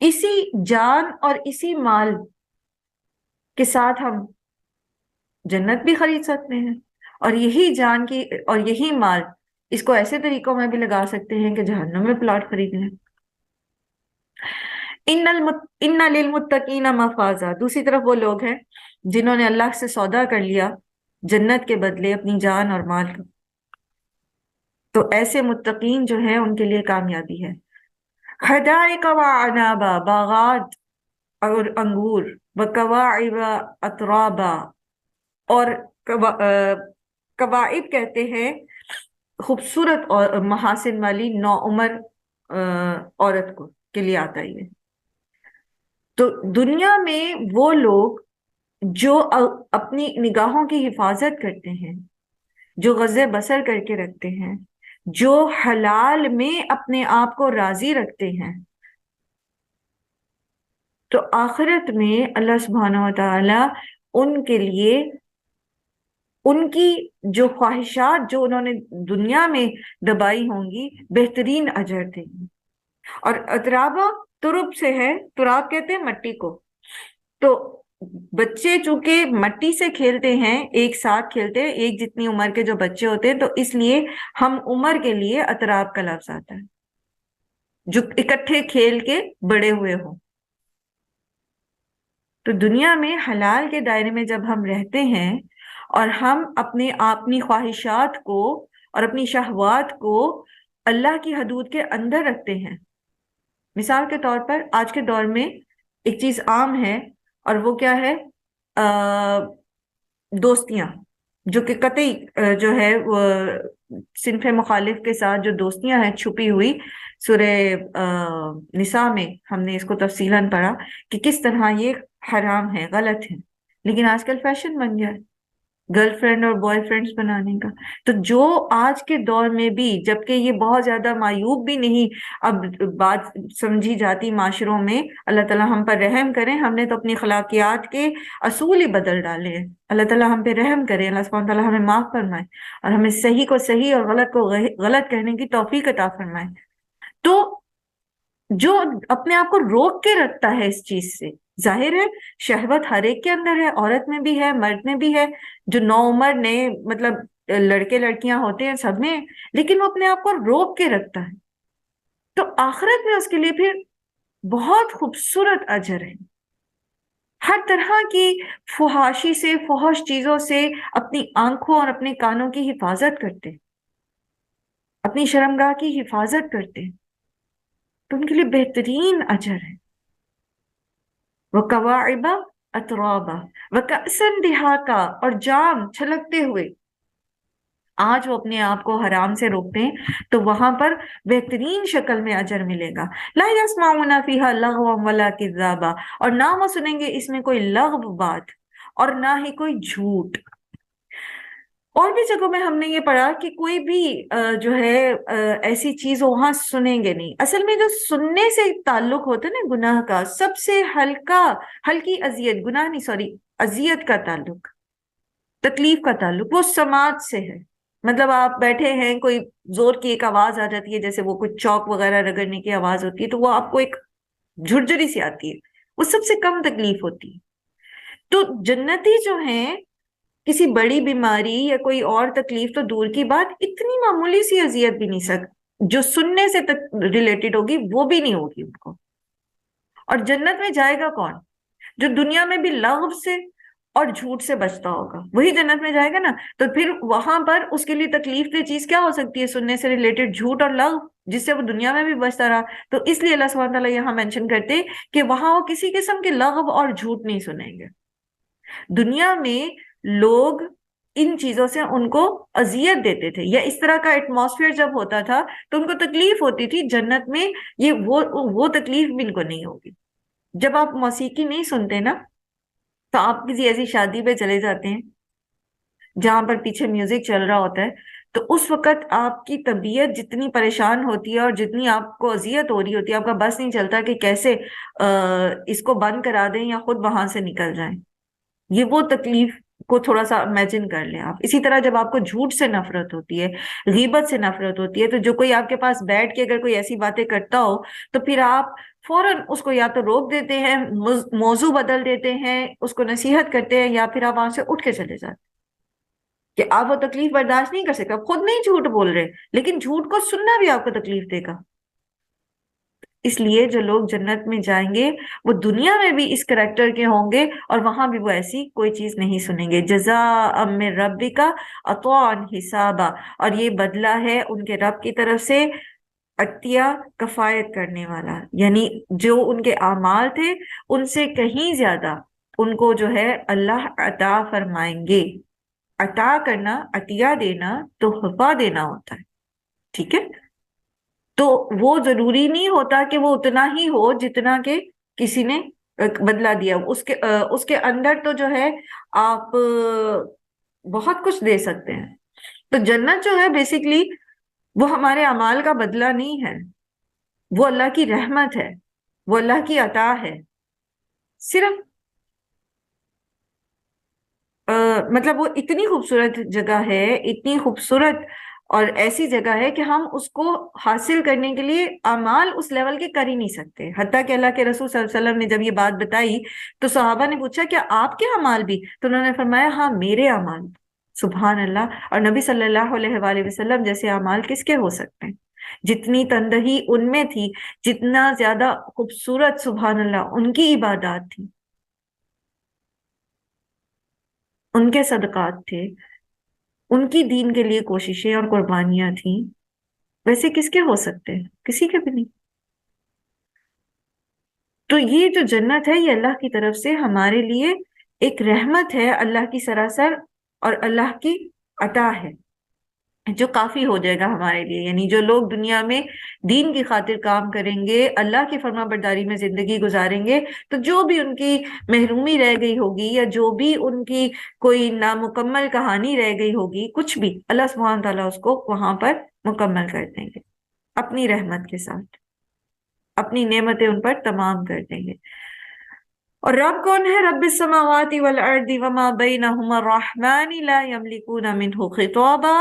اسی جان اور اسی مال کے ساتھ ہم جنت بھی خرید سکتے ہیں، اور یہی جان کی اور یہی مال اس کو ایسے طریقوں میں بھی لگا سکتے ہیں کہ جہنم میں پلاٹ خرید لیں۔ ان للمتقین مفازا، دوسری طرف وہ لوگ ہیں جنہوں نے اللہ سے سودا کر لیا جنت کے بدلے اپنی جان اور مال کا، تو ایسے متقین جو ہیں ان کے لیے کامیابی ہے۔ حدائق وعنابا، باغات اور انگور، وکواعب اترابا، اور کواعب کہتے ہیں خوبصورت اور محاسن والی نوعمر عورت کو کے لیے آتا ہے یہ۔ تو دنیا میں وہ لوگ جو اپنی نگاہوں کی حفاظت کرتے ہیں، جو غض بصر کر کے رکھتے ہیں، جو حلال میں اپنے آپ کو راضی رکھتے ہیں، تو آخرت میں اللہ سبحانہ و تعالی ان کے لیے ان کی جو خواہشات جو انہوں نے دنیا میں دبائی ہوں گی بہترین اجر دیں گی۔ اور اترابا ترب سے ہے، تراب کہتے ہیں مٹی کو، تو بچے چونکہ مٹی سے کھیلتے ہیں، ایک ساتھ کھیلتے ہیں، ایک جتنی عمر کے جو بچے ہوتے ہیں، تو اس لیے ہم عمر کے لیے اتراب کا لفظ آتا ہے، جو اکٹھے کھیل کے بڑے ہوئے ہوں۔ تو دنیا میں حلال کے دائرے میں جب ہم رہتے ہیں اور ہم اپنی خواہشات کو اور اپنی شہوات کو اللہ کی حدود کے اندر رکھتے ہیں، مثال کے طور پر آج کے دور میں ایک چیز عام ہے، اور وہ کیا ہے؟ دوستیاں، جو کہ قطعی جو ہے وہ صنف مخالف کے ساتھ جو دوستیاں ہیں چھپی ہوئی، سورہ نساء میں ہم نے اس کو تفصیلاً پڑھا کہ کس طرح یہ حرام ہے، غلط ہے، لیکن آج کل فیشن بن گیا ہے گرل فرینڈ اور بوائے فرینڈز بنانے کا۔ تو جو آج کے دور میں بھی، جبکہ یہ بہت زیادہ معیوب بھی نہیں اب بات سمجھی جاتی معاشروں میں، اللہ تعالیٰ ہم پر رحم کریں، ہم نے تو اپنی اخلاقیات کے اصول ہی بدل ڈالے ہیں، اللہ تعالیٰ ہم پہ رحم کرے، اللہ سبحانہ تعالیٰ ہمیں معاف فرمائے اور ہمیں صحیح کو صحیح اور غلط کو غلط کہنے کی توفیق عطا فرمائے۔ تو جو اپنے آپ کو روک کے رکھتا ہے اس چیز سے، ظاہر ہے شہوت ہر ایک کے اندر ہے، عورت میں بھی ہے، مرد میں بھی ہے، جو نو عمر نئے مطلب لڑکے لڑکیاں ہوتے ہیں سب میں، لیکن وہ اپنے آپ کو روک کے رکھتا ہے، تو آخرت میں اس کے لیے پھر بہت خوبصورت اجر ہے۔ ہر طرح کی فحاشی سے، فحش چیزوں سے اپنی آنکھوں اور اپنے کانوں کی حفاظت کرتے، اپنی شرمگاہ کی حفاظت کرتے، تو ان کے لیے بہترین اجر ہے۔ وَكَوَاعِبَ أَتْرَابًا وَكَأْسًا دِهَاقًا، اور جام چھلکتے ہوئے۔ آج وہ اپنے آپ کو حرام سے روکتے ہیں تو وہاں پر بہترین شکل میں اجر ملے گا۔ لا يسمعون فيها لغوا ولا كذابا، اور نہ وہ سنیں گے اس میں کوئی لغو بات اور نہ ہی کوئی جھوٹ۔ اور بھی جگہوں میں ہم نے یہ پڑھا کہ کوئی بھی جو ہے ایسی چیز وہاں سنیں گے نہیں۔ اصل میں جو سننے سے تعلق ہوتا ہے نا گناہ کا، سب سے ہلکی اذیت، گناہ نہیں سوری، اذیت کا تعلق، تکلیف کا تعلق وہ سماعت سے ہے۔ مطلب آپ بیٹھے ہیں، کوئی زور کی ایک آواز آ جاتی ہے، جیسے وہ کچھ چوک وغیرہ رگڑنے کی آواز ہوتی ہے، تو وہ آپ کو ایک جھرجھری سی آتی ہے، وہ سب سے کم تکلیف ہوتی ہے۔ تو جنتی جو ہیں، کسی بڑی بیماری یا کوئی اور تکلیف تو دور کی بات، اتنی معمولی سی اذیت بھی نہیں جو سننے سے ریلیٹڈ ہوگی وہ بھی نہیں ہوگی ان کو۔ اور جنت میں جائے گا کون؟ جو دنیا میں بھی لغو سے اور جھوٹ سے بچتا ہوگا، وہی جنت میں جائے گا نا۔ تو پھر وہاں پر اس کے لیے تکلیف دہ چیز کیا ہو سکتی ہے؟ سننے سے ریلیٹڈ جھوٹ اور لغو، جس سے وہ دنیا میں بھی بچتا رہا۔ تو اس لیے اللہ سبحانہ تعالیٰ یہاں مینشن کرتے کہ وہاں وہ کسی قسم کے لغو اور جھوٹ نہیں سنیں گے۔ دنیا میں لوگ ان چیزوں سے ان کو اذیت دیتے تھے، یا اس طرح کا ایٹماسفیئر جب ہوتا تھا تو ان کو تکلیف ہوتی تھی۔ جنت میں یہ وہ تکلیف بھی ان کو نہیں ہوگی۔ جب آپ موسیقی نہیں سنتے نا، تو آپ کسی ایسی شادی پہ چلے جاتے ہیں جہاں پر پیچھے میوزک چل رہا ہوتا ہے، تو اس وقت آپ کی طبیعت جتنی پریشان ہوتی ہے اور جتنی آپ کو اذیت ہو رہی ہوتی ہے، آپ کا بس نہیں چلتا کہ کیسے اس کو بند کرا دیں یا خود وہاں سے نکل جائیں۔ یہ وہ تکلیف کو تھوڑا سا امیجن کر لیں آپ۔ اسی طرح جب آپ کو جھوٹ سے نفرت ہوتی ہے، غیبت سے نفرت ہوتی ہے، تو جو کوئی آپ کے پاس بیٹھ کے اگر کوئی ایسی باتیں کرتا ہو تو پھر آپ فوراً اس کو یا تو روک دیتے ہیں، موضوع بدل دیتے ہیں، اس کو نصیحت کرتے ہیں، یا پھر آپ وہاں سے اٹھ کے چلے جاتے ہیں کہ آپ وہ تکلیف برداشت نہیں کر سکتے۔ آپ خود نہیں جھوٹ بول رہے، لیکن جھوٹ کو سننا بھی آپ کو تکلیف دے گا۔ اس لیے جو لوگ جنت میں جائیں گے وہ دنیا میں بھی اس کریکٹر کے ہوں گے، اور وہاں بھی وہ ایسی کوئی چیز نہیں سنیں گے۔ جزاء من ربک عطاء حسابا، اور یہ بدلہ ہے ان کے رب کی طرف سے، عطیہ کفایت کرنے والا، یعنی جو ان کے اعمال تھے ان سے کہیں زیادہ ان کو جو ہے اللہ عطا فرمائیں گے۔ عطا کرنا، عطیہ دینا تحفہ دینا ہوتا ہے، ٹھیک ہے؟ تو وہ ضروری نہیں ہوتا کہ وہ اتنا ہی ہو جتنا کہ کسی نے بدلہ دیا۔ اس کے اندر تو جو ہے آپ بہت کچھ دے سکتے ہیں۔ تو جنت جو ہے بیسیکلی وہ ہمارے اعمال کا بدلہ نہیں ہے، وہ اللہ کی رحمت ہے، وہ اللہ کی عطا ہے۔ صرف مطلب وہ اتنی خوبصورت جگہ ہے، اتنی خوبصورت اور ایسی جگہ ہے کہ ہم اس کو حاصل کرنے کے لیے اعمال اس لیول کے کر ہی نہیں سکتے۔ حتیٰ کہ اللہ کے رسول صلی اللہ علیہ وسلم نے جب یہ بات بتائی تو صحابہ نے پوچھا کیا آپ کے اعمال بھی؟ تو انہوں نے فرمایا ہاں میرے اعمال۔ سبحان اللہ! اور نبی صلی اللہ علیہ وآلہ وسلم جیسے اعمال کس کے ہو سکتے ہیں؟ جتنی تندہی ان میں تھی، جتنا زیادہ خوبصورت سبحان اللہ ان کی عبادات تھی، ان کے صدقات تھے، ان کی دین کے لیے کوششیں اور قربانیاں تھیں، ویسے کس کے ہو سکتے ہیں؟ کسی کے بھی نہیں۔ تو یہ جو جنت ہے یہ اللہ کی طرف سے ہمارے لیے ایک رحمت ہے، اللہ کی سراسر اور اللہ کی عطا ہے، جو کافی ہو جائے گا ہمارے لیے۔ یعنی جو لوگ دنیا میں دین کی خاطر کام کریں گے، اللہ کی فرما برداری میں زندگی گزاریں گے، تو جو بھی ان کی محرومی رہ گئی ہوگی یا جو بھی ان کی کوئی نامکمل کہانی رہ گئی ہوگی، کچھ بھی اللہ سبحانہ تعالیٰ اس کو وہاں پر مکمل کر دیں گے اپنی رحمت کے ساتھ، اپنی نعمتیں ان پر تمام کر دیں گے۔ اور رب کون ہے؟ رب السماوات والارض وما بینہما الرحمن لا یملکون منہ خطابا،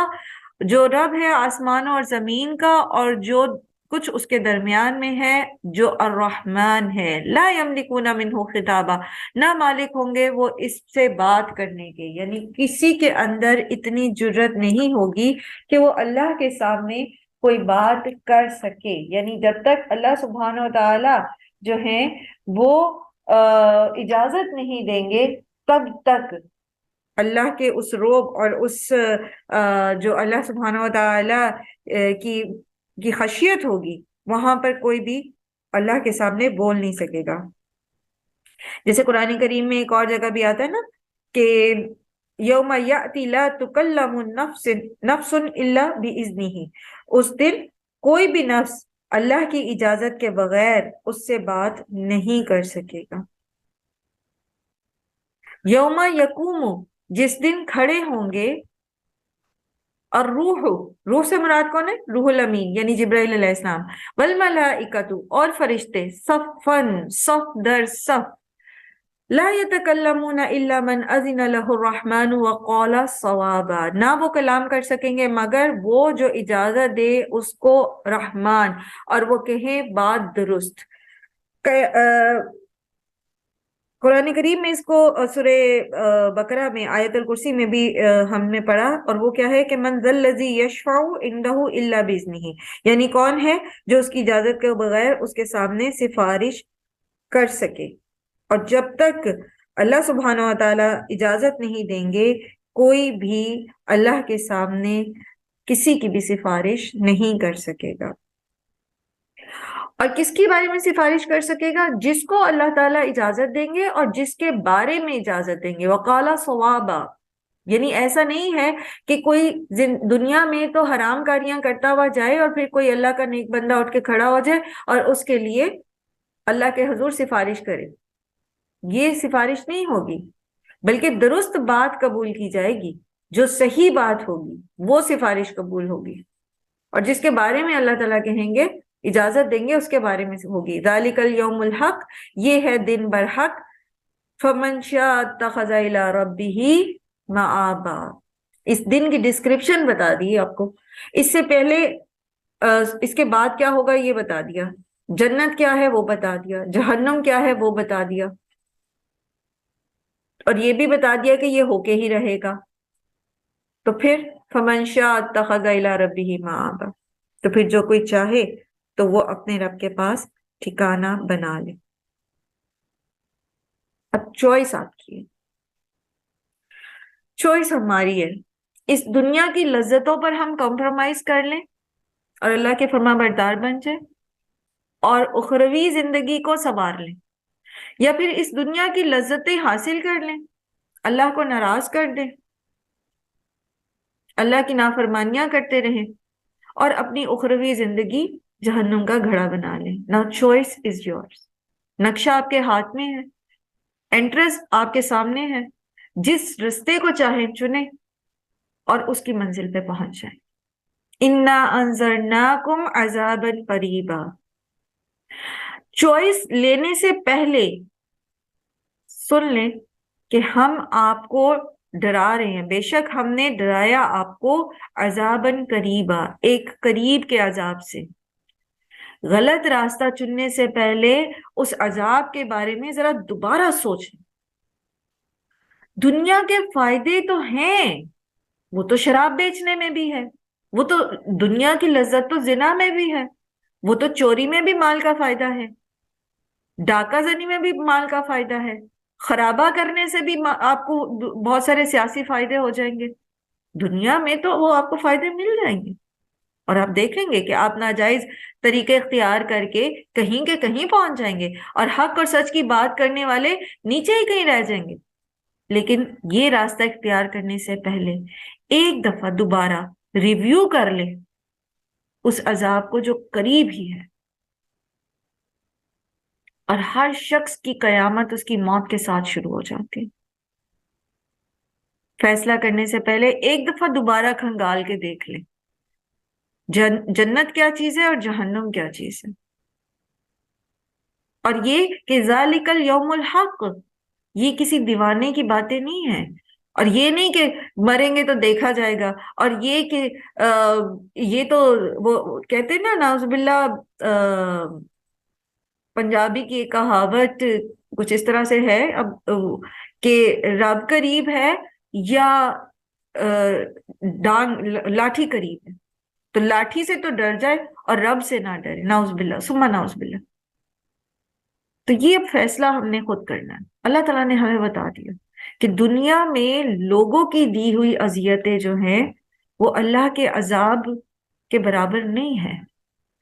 جو رب ہے آسمانوں اور زمین کا اور جو کچھ اس کے درمیان میں ہے، جو الرحمن ہے، لا یملکون منہ خطابا، نہ مالک ہوں گے وہ اس سے بات کرنے کے، یعنی کسی کے اندر اتنی جرت نہیں ہوگی کہ وہ اللہ کے سامنے کوئی بات کر سکے۔ یعنی جب تک اللہ سبحانہ و تعالی جو ہیں وہ اجازت نہیں دیں گے، تب تک اللہ کے اس روب اور اس جو اللہ سبحانہ و تعالی کی خشیت ہوگی، وہاں پر کوئی بھی اللہ کے سامنے بول نہیں سکے گا۔ جیسے قرآن کریم میں ایک اور جگہ بھی آتا ہے نا کہ یوم یأتی لا تکلم نفس الا بإذنہ، اس دن کوئی بھی نفس اللہ کی اجازت کے بغیر اس سے بات نہیں کر سکے گا۔ یوم یقوم، جس دن کھڑے ہوں گے، اور روح سے مراد کون ہے؟ روح الامین یعنی جبرائیل علیہ السلام، والملائکۃ، اور فرشتے، صفن، صف در صف، لا يتکلمون الا من اذن له الرحمن وقال صوابا، نہ وہ کلام کر سکیں گے مگر وہ جو اجازت دے اس کو رحمان، اور وہ کہیں بات درست۔ قرآن کریم میں اس کو سورہ بقرہ میں آیت الکرسی میں بھی ہم نے پڑھا، اور وہ کیا ہے کہ من ذا الذی یشفع عنده الا باذنہ، یعنی کون ہے جو اس کی اجازت کے بغیر اس کے سامنے سفارش کر سکے۔ اور جب تک اللہ سبحانہ و تعالی اجازت نہیں دیں گے، کوئی بھی اللہ کے سامنے کسی کی بھی سفارش نہیں کر سکے گا۔ اور کس کے بارے میں سفارش کر سکے گا؟ جس کو اللہ تعالیٰ اجازت دیں گے اور جس کے بارے میں اجازت دیں گے۔ وقالا صوابا، یعنی ایسا نہیں ہے کہ کوئی دنیا میں تو حرام کاریاں کرتا ہوا جائے اور پھر کوئی اللہ کا نیک بندہ اٹھ کے کھڑا ہو جائے اور اس کے لیے اللہ کے حضور سفارش کرے، یہ سفارش نہیں ہوگی۔ بلکہ درست بات قبول کی جائے گی، جو صحیح بات ہوگی وہ سفارش قبول ہوگی، اور جس کے بارے میں اللہ تعالیٰ کہیں گے، اجازت دیں گے، اس کے بارے میں ہوگی۔ ذالک الیوم الحق، یہ ہے دن برحق۔ فمن شاء اتخذ الی ربہ مآبا، اس دن کی ڈسکرپشن بتا دی آپ کو۔ اس سے پہلے اس کے بعد کیا ہوگا یہ بتا دیا، جنت کیا ہے وہ بتا دیا، جہنم کیا ہے وہ بتا دیا، اور یہ بھی بتا دیا کہ یہ ہو کے ہی رہے گا۔ تو پھر فمن شاء اتخذ الی ربہ مآبا، تو پھر جو کوئی چاہے تو وہ اپنے رب کے پاس ٹھکانہ بنا لے۔ اب چوائس آپ کی ہے، چوائس ہماری ہے۔ اس دنیا کی لذتوں پر ہم کمپرومائز کر لیں اور اللہ کے فرما بردار بن جائیں، اور اخروی زندگی کو سنوار لیں، یا پھر اس دنیا کی لذتیں حاصل کر لیں، اللہ کو ناراض کر دیں، اللہ کی نافرمانیاں کرتے رہیں، اور اپنی اخروی زندگی جہنم کا گھڑا بنا لیں۔ Now choice is yours، نقشہ آپ کے ہاتھ میں ہے، انٹرس آپ کے سامنے ہے، جس رستے کو چاہیں چنیں اور اس کی منزل پہ پہنچ جائیں۔ اِنَّا أَنذَرْنَاكُمْ عَذَابًا قَرِيبًا، چوائس لینے سے پہلے سن لیں کہ ہم آپ کو ڈرا رہے ہیں، بے شک ہم نے ڈرایا آپ کو عذابًا قریبا، ایک قریب کے عذاب سے۔ غلط راستہ چننے سے پہلے اس عذاب کے بارے میں ذرا دوبارہ سوچیں۔ دنیا کے فائدے تو ہیں، وہ تو شراب بیچنے میں بھی ہے، وہ تو دنیا کی لذت تو زنا میں بھی ہے، وہ تو چوری میں بھی مال کا فائدہ ہے، ڈاکہ زنی میں بھی مال کا فائدہ ہے، خرابہ کرنے سے بھی آپ کو بہت سارے سیاسی فائدے ہو جائیں گے۔ دنیا میں تو وہ آپ کو فائدے مل جائیں گے، اور آپ دیکھیں گے کہ آپ ناجائز طریقے اختیار کر کے کہیں کے کہیں پہنچ جائیں گے، اور حق اور سچ کی بات کرنے والے نیچے ہی کہیں رہ جائیں گے۔ لیکن یہ راستہ اختیار کرنے سے پہلے ایک دفعہ دوبارہ ریویو کر لیں اس عذاب کو جو قریب ہی ہے، اور ہر شخص کی قیامت اس کی موت کے ساتھ شروع ہو جاتی ہے۔ فیصلہ کرنے سے پہلے ایک دفعہ دوبارہ کھنگال کے دیکھ لیں جنت کیا چیز ہے اور جہنم کیا چیز ہے، اور یہ کہ ذالک الیوم الحق، یہ کسی دیوانے کی باتیں نہیں ہیں، اور یہ نہیں کہ مریں گے تو دیکھا جائے گا، اور یہ کہ یہ تو وہ کہتے ہیں نا، نعوذ باللہ، پنجابی کی ایک کہاوت کچھ اس طرح سے ہے اب کہ رب قریب ہے یا ڈانگ لاٹھی قریب ہے، تو لاٹھی سے تو ڈر جائے اور رب سے نہ ڈرے، نعوذ باللہ ثم نعوذ باللہ۔ تو یہ اب فیصلہ ہم نے خود کرنا ہے۔ اللہ تعالیٰ نے ہمیں بتا دیا کہ دنیا میں لوگوں کی دی ہوئی اذیتیں جو ہیں وہ اللہ کے عذاب کے برابر نہیں ہے۔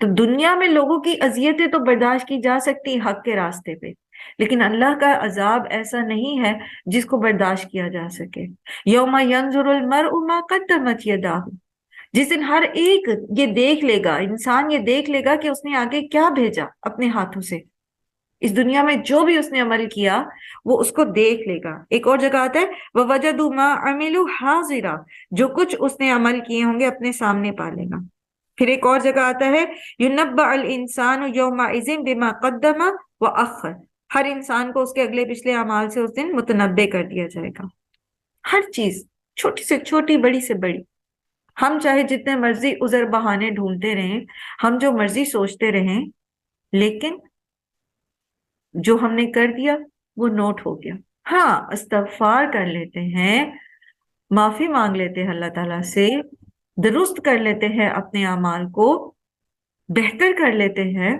تو دنیا میں لوگوں کی اذیتیں تو برداشت کی جا سکتی حق کے راستے پہ، لیکن اللہ کا عذاب ایسا نہیں ہے جس کو برداشت کیا جا سکے۔ یوم ینظر المرء ما قدمت یداہ، جس دن ہر ایک یہ دیکھ لے گا، انسان یہ دیکھ لے گا کہ اس نے آگے کیا بھیجا اپنے ہاتھوں سے، اس دنیا میں جو بھی اس نے عمل کیا وہ اس کو دیکھ لے گا۔ ایک اور جگہ آتا ہے وَوَجَدُوا مَا عَمِلُوا حَاضِرًا، جو کچھ اس نے عمل کیے ہوں گے اپنے سامنے پا لے گا۔ پھر ایک اور جگہ آتا ہے يُنَبَّأُ الْإِنسَانُ يَوْمَئِذٍ بِمَا قَدَّمَ وَأَخَّرَ، ہر انسان کو اس کے اگلے پچھلے اعمال سے اس دن متنبع کر دیا جائے گا۔ ہر چیز، چھوٹی سے چھوٹی، بڑی سے بڑی، ہم چاہے جتنے مرضی عذر بہانے ڈھونڈتے رہیں، ہم جو مرضی سوچتے رہیں، لیکن جو ہم نے کر دیا وہ نوٹ ہو گیا۔ ہاں استغفار کر لیتے ہیں، معافی مانگ لیتے ہیں اللہ تعالیٰ سے، درست کر لیتے ہیں اپنے اعمال کو، بہتر کر لیتے ہیں،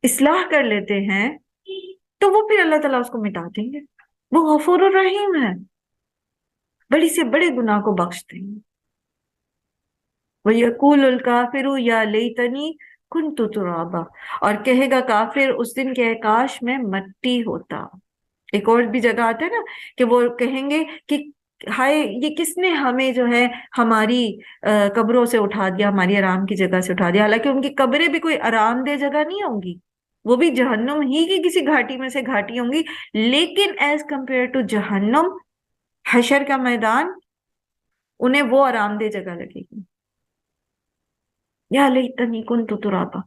اصلاح کر لیتے ہیں، تو وہ پھر اللہ تعالیٰ اس کو مٹا دیں گے۔ وہ غفور الرحیم ہے، بڑی سے بڑے گناہ کو بخش دیں گے۔ وَيَقُولُ الْكَافِرُ يَا لَيْتَنِي كُنْتُ تُرَابًا، اور کہے گا کافر اس دن کہ کاش میں مٹی ہوتا۔ ایک اور بھی جگہ آتا ہے نا کہ وہ کہیں گے کہ ہائے یہ کس نے ہمیں جو ہے ہماری قبروں سے اٹھا دیا، ہماری آرام کی جگہ سے اٹھا دیا، حالانکہ ان کی قبریں بھی کوئی آرام دہ جگہ نہیں ہوں گی، وہ بھی جہنم ہی کی کسی گھاٹی میں سے گھاٹی ہوں گی، لیکن ایز کمپیئر ٹو جہنم، حشر کا میدان، انہیں وہ آرام دہ جگہ لگے گی۔ یا لیتنی کنت ترابا،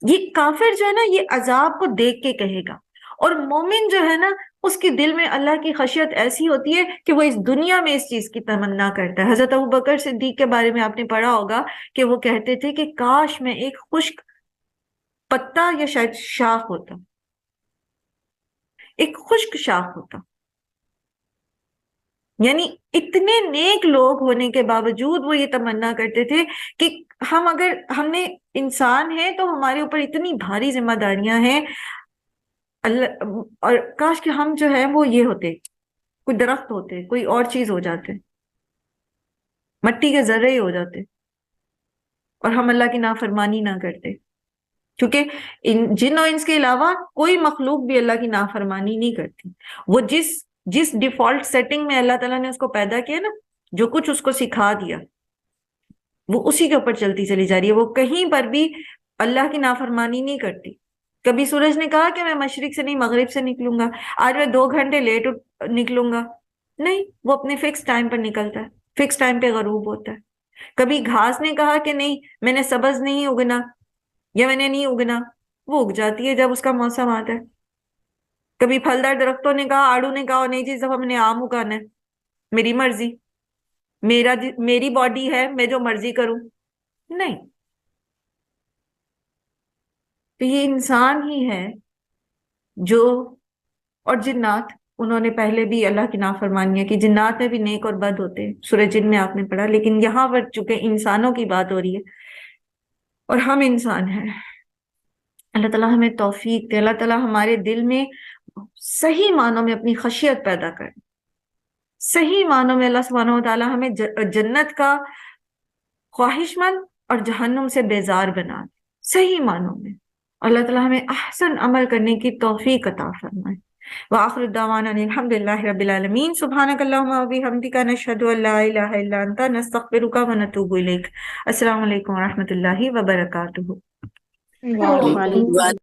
یہ کافر جو ہے نا یہ عذاب کو دیکھ کے کہے گا، اور مومن جو ہے نا اس کے دل میں اللہ کی خشیت ایسی ہوتی ہے کہ وہ اس دنیا میں اس چیز کی تمنا کرتا ہے۔ حضرت ابوبکر صدیق کے بارے میں آپ نے پڑھا ہوگا کہ وہ کہتے تھے کہ کاش میں ایک خشک پتا یا شاید شاخ ہوتا، ایک خشک شاخ ہوتا۔ یعنی اتنے نیک لوگ ہونے کے باوجود وہ یہ تمنا کرتے تھے کہ ہم نے انسان ہیں تو ہمارے اوپر اتنی بھاری ذمہ داریاں ہیں اللہ، اور کاش کہ ہم جو ہے وہ یہ ہوتے، کوئی درخت ہوتے، کوئی اور چیز ہو جاتے، مٹی کے ذرے ہی ہو جاتے، اور ہم اللہ کی نافرمانی نہ کرتے، کیونکہ جن و انس کے علاوہ کوئی مخلوق بھی اللہ کی نافرمانی نہیں کرتی۔ وہ جس ڈیفالٹ سیٹنگ میں اللہ تعالیٰ نے اس کو پیدا کیا نا، جو کچھ اس کو سکھا دیا وہ اسی کے اوپر چلتی چلی جا رہی ہے، وہ کہیں پر بھی اللہ کی نافرمانی نہیں کرتی۔ کبھی سورج نے کہا کہ میں مشرق سے نہیں مغرب سے نکلوں گا، آج میں 2 گھنٹے لیٹ نکلوں گا، نہیں، وہ اپنے فکس ٹائم پر نکلتا ہے، فکس ٹائم پہ غروب ہوتا ہے۔ کبھی گھاس نے کہا کہ نہیں میں نے سبز نہیں اگنا یا میں نے نہیں اگنا، وہ اگ جاتی ہے جب اس کا موسم آتا ہے۔ کبھی پھلدار درختوں نے کہا، آڑو نے کہا نہیں جی دفعہ میں نے آم اگانا ہے، میری مرضی، میری باڈی ہے، میں جو مرضی کروں، نہیں۔ تو یہ انسان ہی ہے جو، اور جنات، انہوں نے پہلے بھی اللہ کی نافرمانیاں کی، جنات میں بھی نیک اور بد ہوتے ہیں، سورہ جن میں آپ نے پڑھا، لیکن یہاں پر چونکہ انسانوں کی بات ہو رہی ہے اور ہم انسان ہیں، اللہ تعالیٰ ہمیں توفیق دے، اللہ تعالیٰ ہمارے دل میں صحیح معنوں میں اپنی خشیت پیدا کرے، صحیح معنوں میں اللہ سبحانہ و تعالیٰ ہمیں جنت کا خواہش مند اور جہنم سے بیزار بنا دے، صحیح معنوں میں۔ اللہ تعالیٰ ہمیں احسن عمل کرنے کی توفیق عطا فرمائے۔ وآخر الدعوانا الحمد للہ رب العالمین، سبحانک اللہم و بحمدک، نشہد ان لا الہ الا انت، نستغفرک و نتوب الیک۔ السلام علیکم و رحمۃ اللہ وبرکاتہ۔ وعلیکم